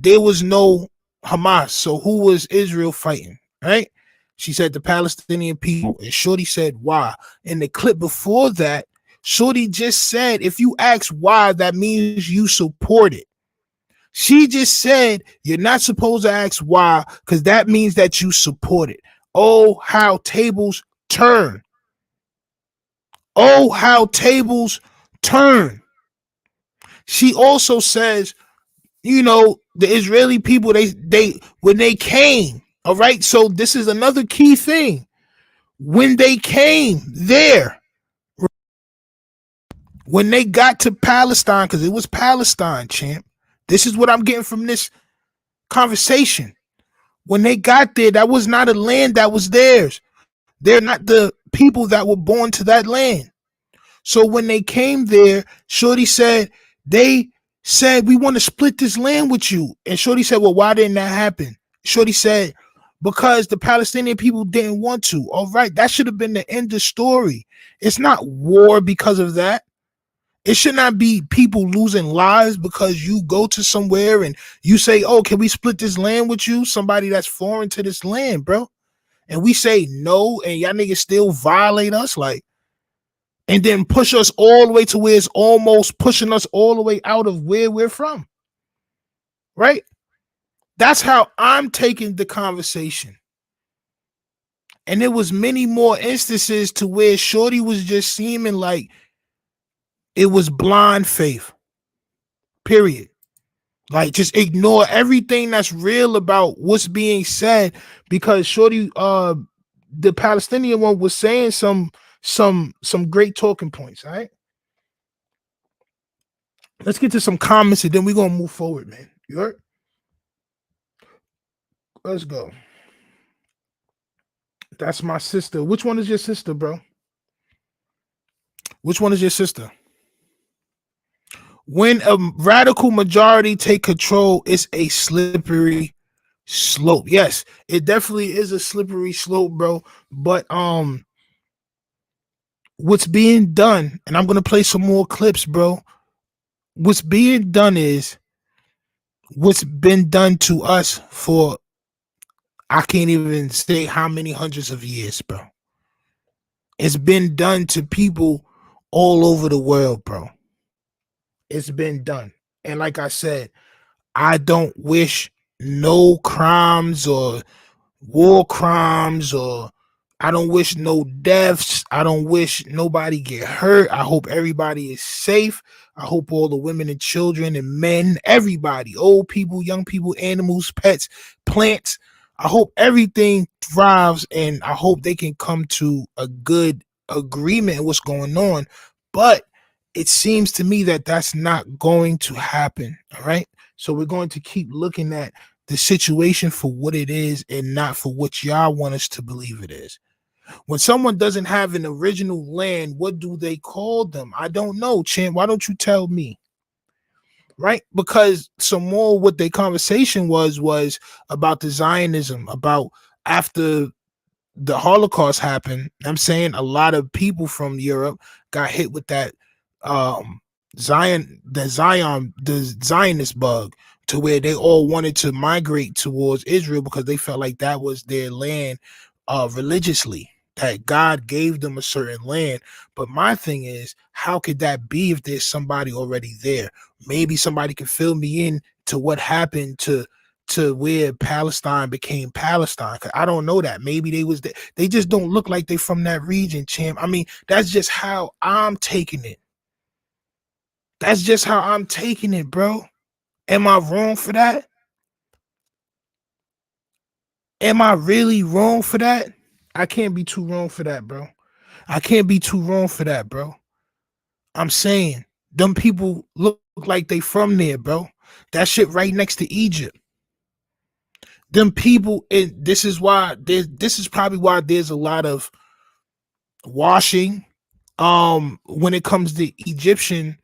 no Hamas. So who was Israel fighting, right? She said the Palestinian people, and Shorty said why. In the clip before that, Shorty just said, if you ask why, that means you support it. She just said you're not supposed to ask why, because that means that you support it. Oh, how tables turn. Oh, how tables turn. She also says, you know, the Israeli people, they when they came, all right, so this is another key thing. When they came there, when they got to Palestine, because it was Palestine, champ. This is what I'm getting from this conversation. When they got there, that was not a land that was theirs. They're not the people that were born to that land. So when they came there, Shorty said, they said, we want to split this land with you. And Shorty said, well, why didn't that happen? Shorty said, because the Palestinian people didn't want to. All right, that should have been the end of story. It's not war because of that. It should not be people losing lives because you go to somewhere and you say, oh, can we split this land with you? Somebody that's foreign to this land, bro. And we say no, and y'all niggas still violate us, like, and then push us all the way to where it's almost pushing us all the way out of where we're from. Right? That's how I'm taking the conversation. And there was many more instances to where Shorty was just seeming like it was blind faith. Period. Like, just ignore everything that's real about what's being said, because shorty, the Palestinian one was saying some great talking points. All right, let's get to some comments and then we're gonna move forward, man. You heard? Let's go. That's my sister. Which one is your sister, bro? Which one is your sister? When a radical majority take control, it's a slippery slope. Yes, it definitely is a slippery slope, bro. But what's being done, and I'm gonna play some more clips, bro. What's being done is what's been done to us for, I can't even say how many hundreds of years, bro. It's been done to people all over the world, bro. It's been done. And like I said, I don't wish no crimes or war crimes, or I don't wish no deaths. I don't wish nobody get hurt. I hope everybody is safe. I hope all the women and children and men, everybody, old people, young people, animals, pets, plants, I hope everything thrives, and I hope they can come to a good agreement in what's going on. But it seems to me that that's not going to happen. All right. So we're going to keep looking at the situation for what it is and not for what y'all want us to believe it is. When someone doesn't have an original land, what do they call them? I don't know, Champ. Why don't you tell me? Right? Because some more what their conversation was about the Zionism, about after the Holocaust happened. I'm saying a lot of people from Europe got hit with that the Zionist bug, to where they all wanted to migrate towards Israel because they felt like that was their land religiously, that God gave them a certain land. But my thing is, how could that be if there's somebody already there? Maybe somebody can fill me in to what happened to where Palestine became Palestine. Cause I don't know that. Maybe they was there. They just don't look like they from that region, Champ. I mean, that's just how I'm taking it. That's just how I'm taking it, bro. Am I wrong for that? Am I really wrong for that? I can't be too wrong for that, bro. I can't be too wrong for that, bro. I'm saying them people look like they from there, bro. That shit right next to Egypt. Them people, and this is probably why there's a lot of washing when it comes to Egyptian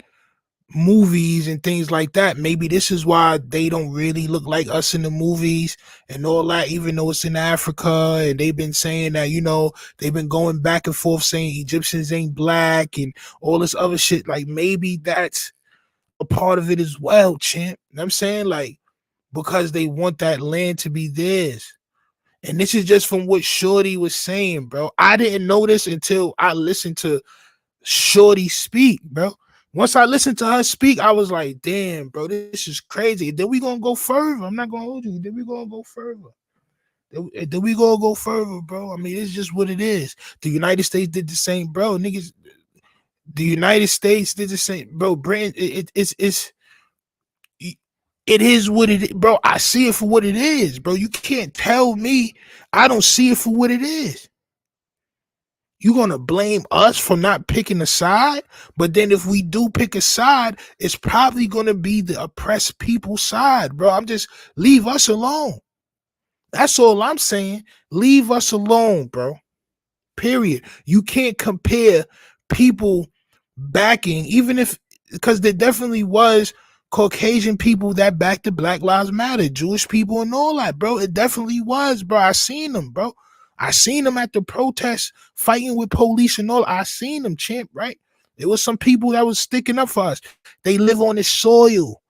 movies and things like that. Maybe this is why they don't really look like us in the movies and all that, even though it's in Africa. And they've been saying that, you know, they've been going back and forth saying Egyptians ain't black and all this other shit. Like, maybe that's a part of it as well, champ. You know what I'm saying? Like, because they want that land to be theirs. And this is just from what Shorty was saying, bro. I didn't know this until I listened to Shorty speak, bro. Once I listened to her speak, I was like, damn, bro, this is crazy. Then we gonna go further. I'm not gonna hold you. Then we gonna go further. Then we gonna go further, bro. I mean, it's just what it is. The United States did the same, bro. Niggas, the United States did the same, bro. Britain, it is what it is, bro. I see it for what it is, bro. You can't tell me I don't see it for what it is. You're going to blame us for not picking a side, but then if we do pick a side, it's probably going to be the oppressed people's side, bro. I'm just, leave us alone. That's all I'm saying. Leave us alone, bro. Period. You can't compare people backing, even if, because there definitely was Caucasian people that backed the Black Lives Matter, Jewish people and all that, bro. It definitely was, bro. I seen them, bro. I seen them at the protests fighting with police and all. I seen them, champ, right? There was some people that was sticking up for us. They live on this soil.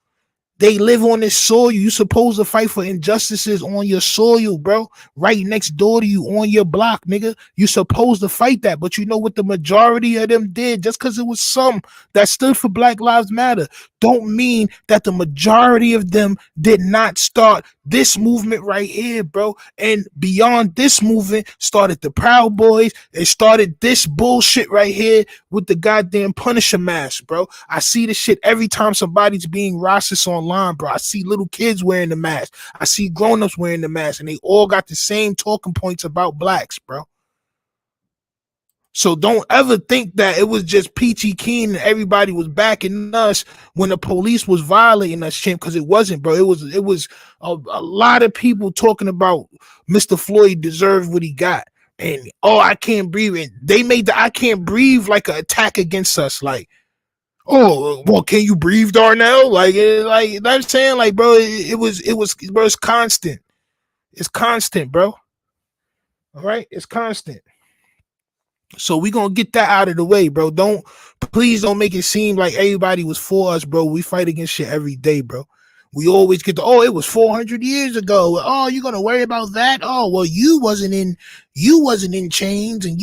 They live on this soil. You supposed to fight for injustices on your soil, bro. Right next door to you on your block, nigga. You supposed to fight that. But you know what the majority of them did? Just because it was some that stood for Black Lives Matter don't mean that the majority of them did not start this movement right here, bro. And beyond this movement started the Proud Boys. It started this bullshit right here with the goddamn Punisher mask, bro. I see this shit every time somebody's being racist online, bro. I see little kids wearing the mask. I see grown-ups wearing the mask, and they all got the same talking points about blacks, bro. So don't ever think that it was just peachy keen and everybody was backing us when the police was violating us, champ, because it wasn't, bro. It was a lot of people talking about Mr. Floyd deserved what he got. And I can't breathe. And they made the I can't breathe like an attack against us. Like, oh, well, can you breathe, Darnell? Like I'm saying, like, bro, it was, bro, it's constant. It's constant, bro. All right, it's constant. So we gonna get that out of the way, bro. Please don't make it seem like everybody was for us, bro. We fight against shit every day, bro. We always get it was 400 years ago. Oh, you're gonna worry about that? Oh, well, you wasn't in chains, and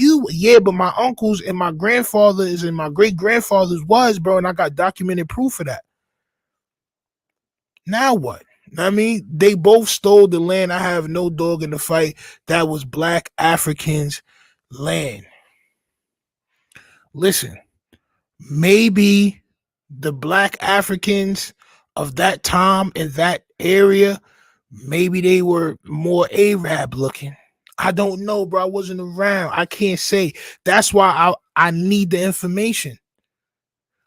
but my uncles and my grandfathers and my great grandfathers was, bro, and I got documented proof of that. Now what? I mean, they both stole the land. I have no dog in the fight. That was Black Africans' land. Listen, maybe the Black Africans of that time in that area, maybe they were more Arab looking. I don't know, bro. I wasn't around. I can't say. That's why I need the information.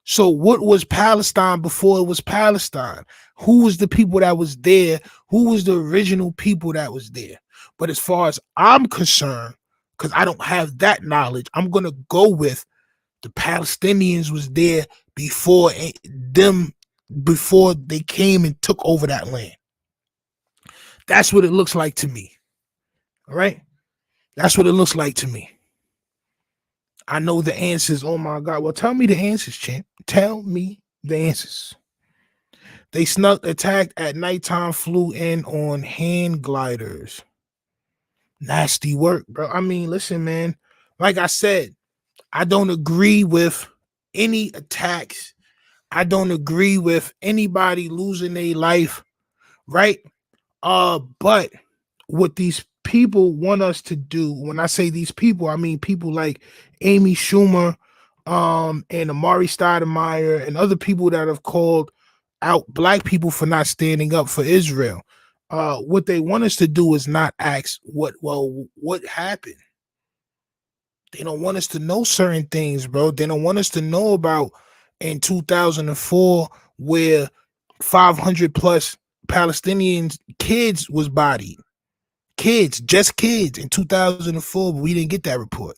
So what was Palestine before it was Palestine? Who was the people that was there? Who was the original people that was there? But as far as I'm concerned, because I don't have that knowledge, I'm going to go with the Palestinians was there before they came and took over that land. That's what it looks like to me. All right? That's what it looks like to me. I know the answers. Oh my God. Well, tell me the answers, champ. Tell me the answers. They attacked at nighttime, flew in on hand gliders. Nasty work, bro. I mean, listen, man. Like I said, I don't agree with any attacks. I don't agree with anybody losing their life, right? But what these people want us to do, when I say these people, I mean people like Amy Schumer, and Amare Stoudemire and other people that have called out Black people for not standing up for Israel. What they want us to do is not ask what happened. They don't want us to know certain things, bro. They don't want us to know about in 2004 where 500 plus Palestinian kids was bodied. Just kids in 2004, but we didn't get that report.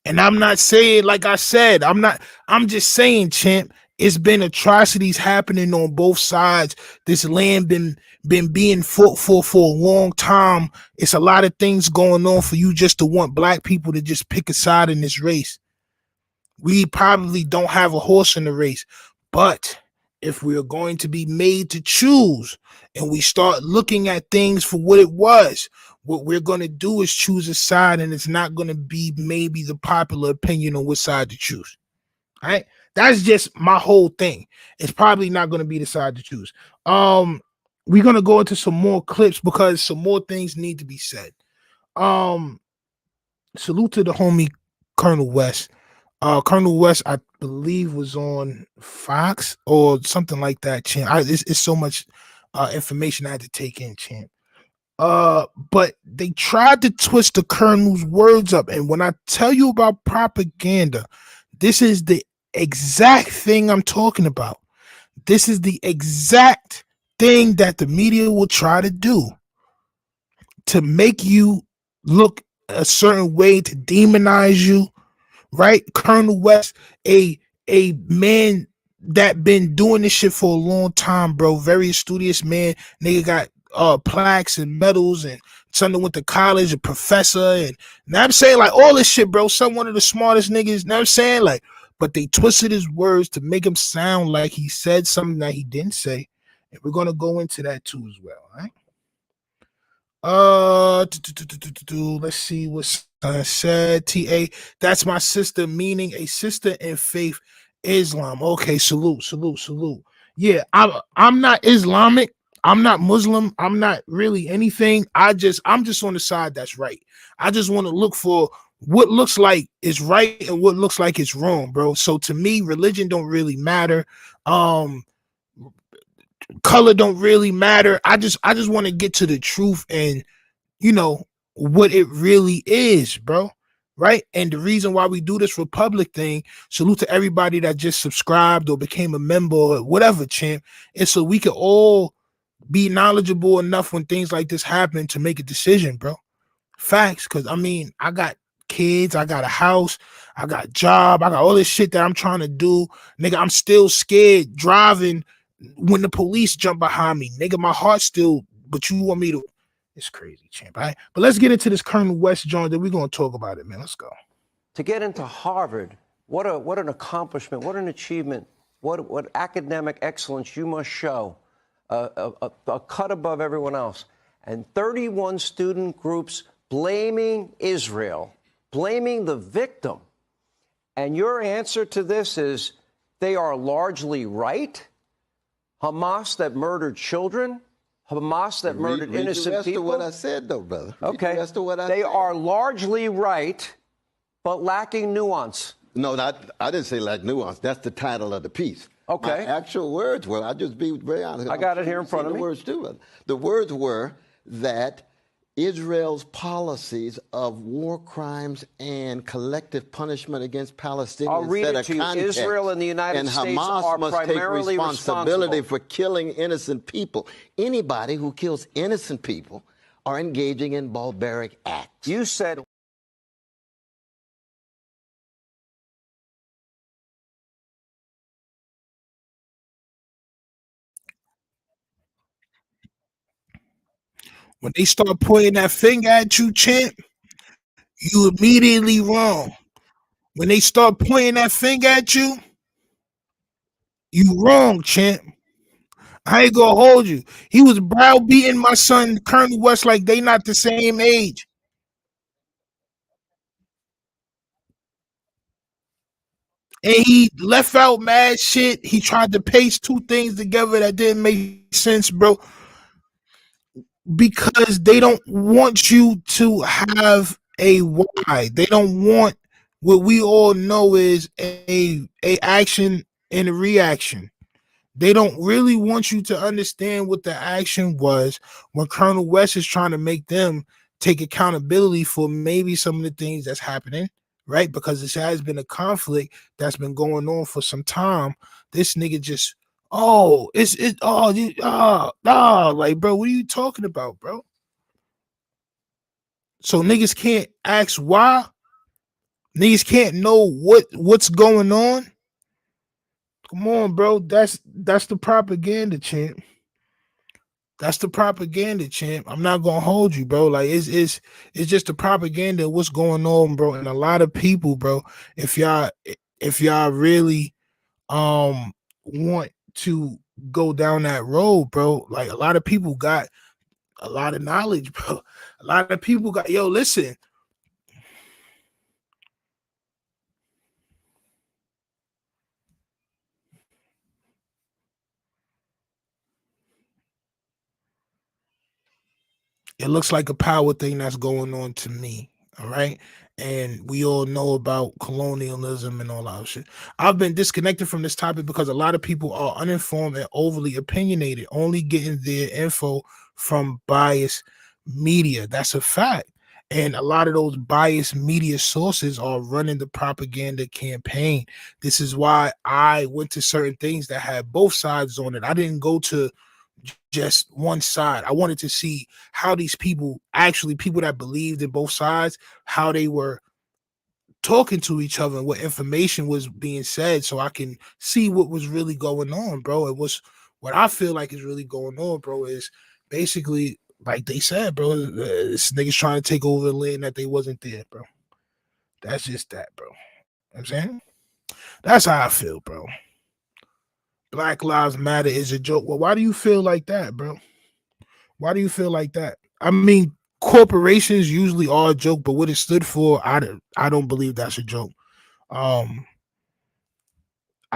And I'm not saying, like I said, I'm just saying, champ, it's been atrocities happening on both sides. This land been being fought for a long time. It's a lot of things going on for you just to want Black people to just pick a side in this race. We probably don't have a horse in the race, but if we're going to be made to choose and we start looking at things for what it was, what we're going to do is choose a side, and it's not going to be maybe the popular opinion on which side to choose. All right. That's just my whole thing. It's probably not going to be the side to choose. We're going to go into some more clips because some more things need to be said. Salute to the homie Colonel West. Colonel West, I believe, was on Fox or something like that, champ. It's so much information I had to take in, champ. But they tried to twist the Colonel's words up. And when I tell you about propaganda, this is the exact thing I'm talking about. This is the exact thing that the media will try to do to make you look a certain way, to demonize you, right? Colonel West, a man that been doing this shit for a long time, bro. Very studious man. Nigga got plaques and medals, and son went to college, a professor, and now I'm saying, like, all this shit, bro. Some one of the smartest niggas. Now I'm saying, like, but they twisted his words to make him sound like he said something that he didn't say. And we're gonna go into that too as well. All right. Let's see what said. TA, that's my sister, meaning a sister in faith, Islam. Okay, salute. Yeah, I'm not Islamic. I'm not Muslim. I'm not really anything. I'm just on the side that's right. I just want to look for what looks like is right and what looks like it's wrong, bro. So to me, religion don't really matter. Color don't really matter. I just want to get to the truth and what it really is, bro. Right. And the reason why we do this Republic thing, salute to everybody that just subscribed or became a member or whatever, champ, is so we can all be knowledgeable enough when things like this happen to make a decision, bro. Facts. Cause I mean, I got kids, I got a house, I got a job, I got all this shit that I'm trying to do. Nigga, I'm still scared driving when the police jump behind me. Nigga, my heart still, but you want me to. It's crazy, champ. All right? But let's get into this Colonel West joint that we're going to talk about it, man. Let's go. To get into Harvard, what an accomplishment, what an achievement, what academic excellence you must show, a cut above everyone else. And 31 student groups blaming Israel, blaming the victim. And your answer to this is they are largely right? Hamas that murdered children? Hamas that murdered innocent people? Read the rest of what I said, though, brother. Okay. Read the rest of what I said. They are largely right, but lacking nuance. No, I didn't say lack nuance. That's the title of the piece. Okay. My actual words were, I'll just be very honest. I got it here in front of me. The words too, brother. The words were that Israel's policies of war crimes and collective punishment against Palestinians I'll read it to you. Israel and the United States are primarily responsibility for killing innocent people. Anybody who kills innocent people are engaging in barbaric acts. You said when they start pointing that finger at you, champ, you immediately wrong. When they start pointing that finger at you, you wrong, champ. I ain't gonna hold you. He was browbeating my son, Colonel West, like they not the same age. And he left out mad shit. He tried to paste two things together that didn't make sense, bro. Because they don't want you to have a why. They don't want what we all know is a action and a reaction. They don't really want you to understand what the action was when Colonel West is trying to make them take accountability for maybe some of the things that's happening, right? Because this has been a conflict that's been going on for some time. This nigga just, like, bro, what are you talking about, bro? So niggas can't ask why. Niggas can't know what's going on. Come on, bro. That's the propaganda, champ. That's the propaganda, champ. I'm not gonna hold you, bro. Like it's just the propaganda of what's going on, bro. And a lot of people, bro, if y'all really want to go down that road, bro, like a lot of people got a lot of knowledge, bro. A lot of people got, listen. It looks like a power thing that's going on to me. All right. And we all know about colonialism and all that shit. I've been disconnected from this topic because a lot of people are uninformed and overly opinionated, only getting their info from biased media. That's a fact. And a lot of those biased media sources are running the propaganda campaign. This is why I went to certain things that had both sides on it. I didn't go to just one side. I wanted to see how these people, actually people that believed in both sides, how they were talking to each other and what information was being said, so I can see what was really going on, bro. It was what I feel like is really going on, bro, is basically like they said, bro, this niggas trying to take over the land that they wasn't there, bro. That's just that, bro. You know what I'm saying? That's how I feel, bro. Black Lives Matter is a joke. Well, why do you feel like that, bro? Why do you feel like that? I mean, corporations usually are a joke, but what it stood for, I don't believe that's a joke. I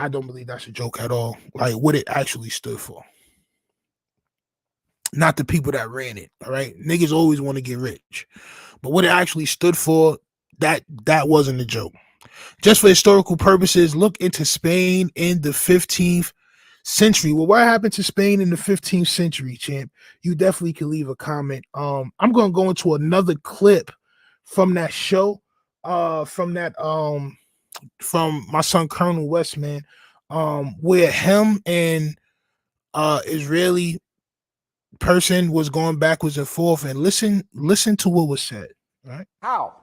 don't believe that's a joke at all. Like what it actually stood for. Not the people that ran it. All right. Niggas always want to get rich. But what it actually stood for, that wasn't a joke. Just for historical purposes, look into Spain in the 15th century. Well, what happened to Spain in the 15th century, champ? You definitely can leave a comment. I'm gonna go into another clip from that show, from my son Colonel West, man, where him and Israeli person was going backwards and forth, and listen to what was said. Right? How?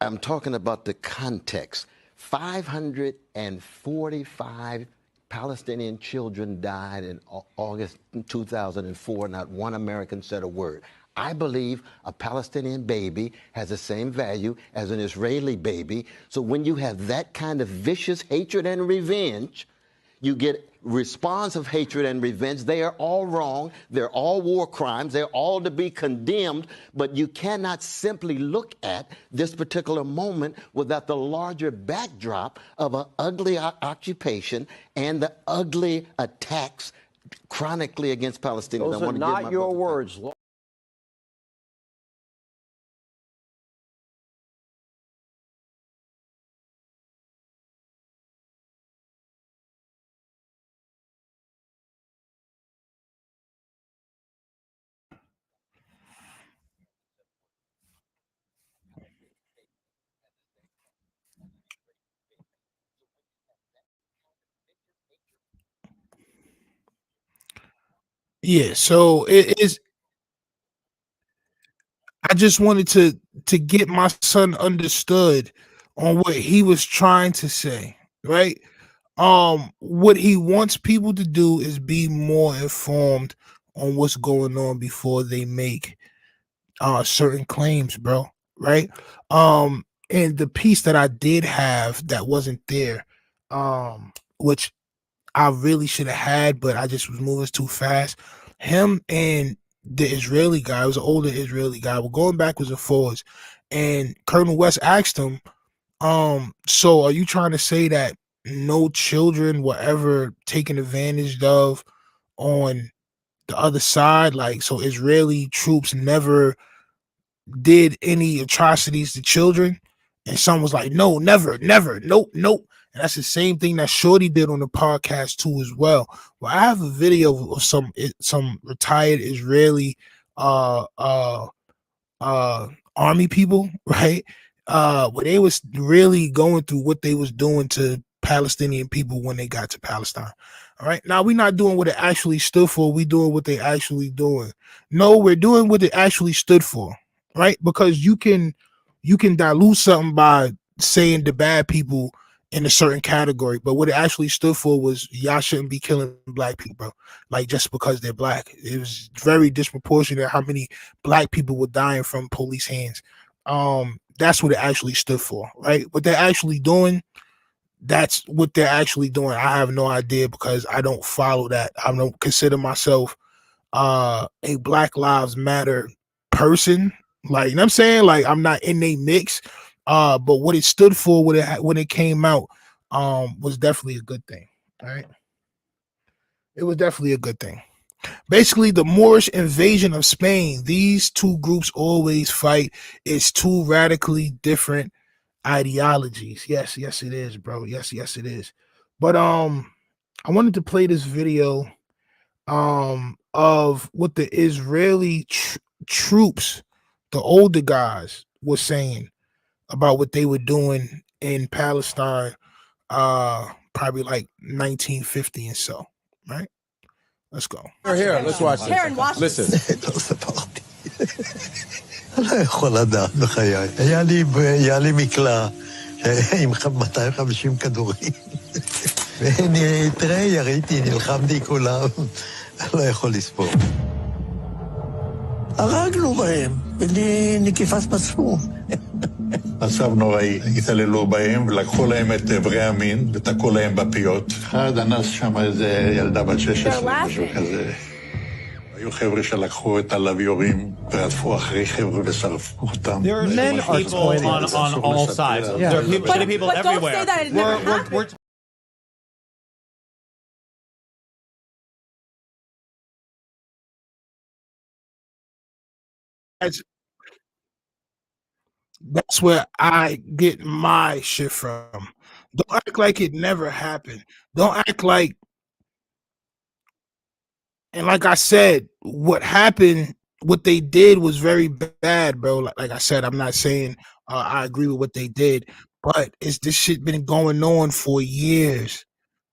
I'm talking about the context. 545 Palestinian children died in August 2004. Not one American said a word. I believe a Palestinian baby has the same value as an Israeli baby. So when you have that kind of vicious hatred and revenge, you get response of hatred and revenge. They are all wrong. They're all war crimes. They're all to be condemned. But you cannot simply look at this particular moment without the larger backdrop of an ugly occupation and the ugly attacks chronically against Palestinians. Those are not your words. Yeah, so it is. I just wanted to get my son understood on what he was trying to say, right? What he wants people to do is be more informed on what's going on before they make certain claims, bro, right? And the piece that I did have that wasn't there, which I really should have had, but I just was moving too fast. Him and the Israeli guy, it was an older Israeli guy, were going backwards and forwards. And Colonel West asked him, so are you trying to say that no children were ever taken advantage of on the other side? Like, so Israeli troops never did any atrocities to children? And someone was like, no, never, nope. And that's the same thing that Shorty did on the podcast too as well. Well, I have a video of some retired Israeli army people, right? Where they was really going through what they was doing to Palestinian people when they got to Palestine. All right. Now we're not doing what it actually stood for. We doing what they actually doing. No, we're doing what it actually stood for, right? Because you can dilute something by saying the bad people in a certain category, but what it actually stood for was y'all shouldn't be killing black people, bro. Like just because they're black. It was very disproportionate how many black people were dying from police hands. That's what it actually stood for, right? What they're actually doing, that's what they're actually doing. I have no idea because I don't follow that. I don't consider myself a Black Lives Matter person. Like, you know what I'm saying? Like, I'm not in a mix. But what it stood for when it came out was definitely a good thing. All right. It was definitely a good thing. Basically, the Moorish invasion of Spain, these two groups always fight. It's two radically different ideologies. Yes, it is, bro. Yes, it is. But I wanted to play this video of what the Israeli troops, the older guys, were saying about what they were doing in Palestine, probably like 1950 and so, right? Let's go. Here, let's watch this. Karen, watch Listen. לא יכול לדעת בחיי. היה לי מקלע עם 250 כדורים. תראה, יריתי, נלחמתי כולם. לא יכול לספור. הרגנו בהם, בלי נקיפת מצפון. מצב נוראי. התעללו בהם ולקחו להם את איברי המין ותקעו להם בפיות. אחד אנס שם איזה ילדה בת 16, משהו כזה. היו חבר'ה שלקחו את הלוויורים ורדפו אחרי חבר'ה ושרפו אותם. Men are people on all sides. There are shitty people everywhere. Don't say that it never happened. That's where I get my shit from. Don't act like it never happened. Don't act like, and like I said, what happened, what they did was very bad, bro. Like I said, I'm not saying I agree with what they did, but this shit been going on for years.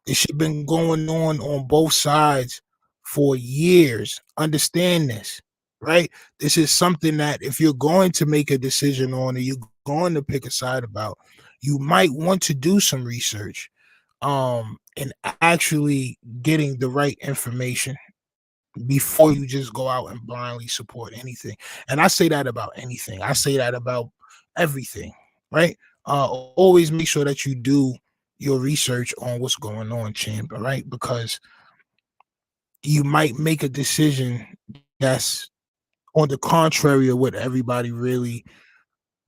This shit been going on both sides for years. Understand this, right? This is something that if you're going to make a decision on, or you're going to pick a side about, you might want to do some research, and actually getting the right information before you just go out and blindly support anything. And I say that about anything. I say that about everything, right? Always make sure that you do your research on what's going on, champ, all right? Because you might make a decision that's on the contrary of what everybody really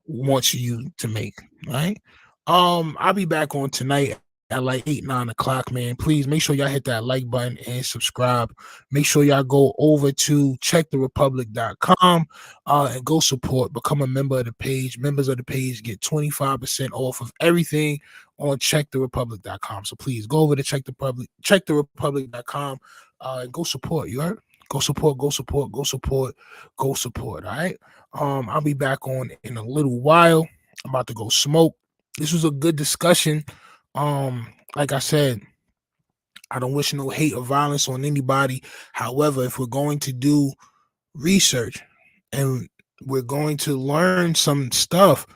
wants you to make, right? I'll be back on tonight at like 8-9 o'clock, man. Please make sure y'all hit that like button and subscribe. Make sure y'all go over to checktherepublic.com and go support, become a member of the page. Members of the page get 25% off of everything on checktherepublic.com. So please go over to checktherepublic.com and go support. You heard? Go support, go support, go support, go support. All right. I'll be back on in a little while. I'm about to go smoke. This was a good discussion. Like I said, I don't wish no hate or violence on anybody. However, if we're going to do research and we're going to learn some stuff,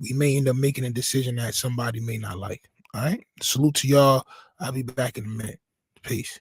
we may end up making a decision that somebody may not like. All right. Salute to y'all. I'll be back in a minute. Peace.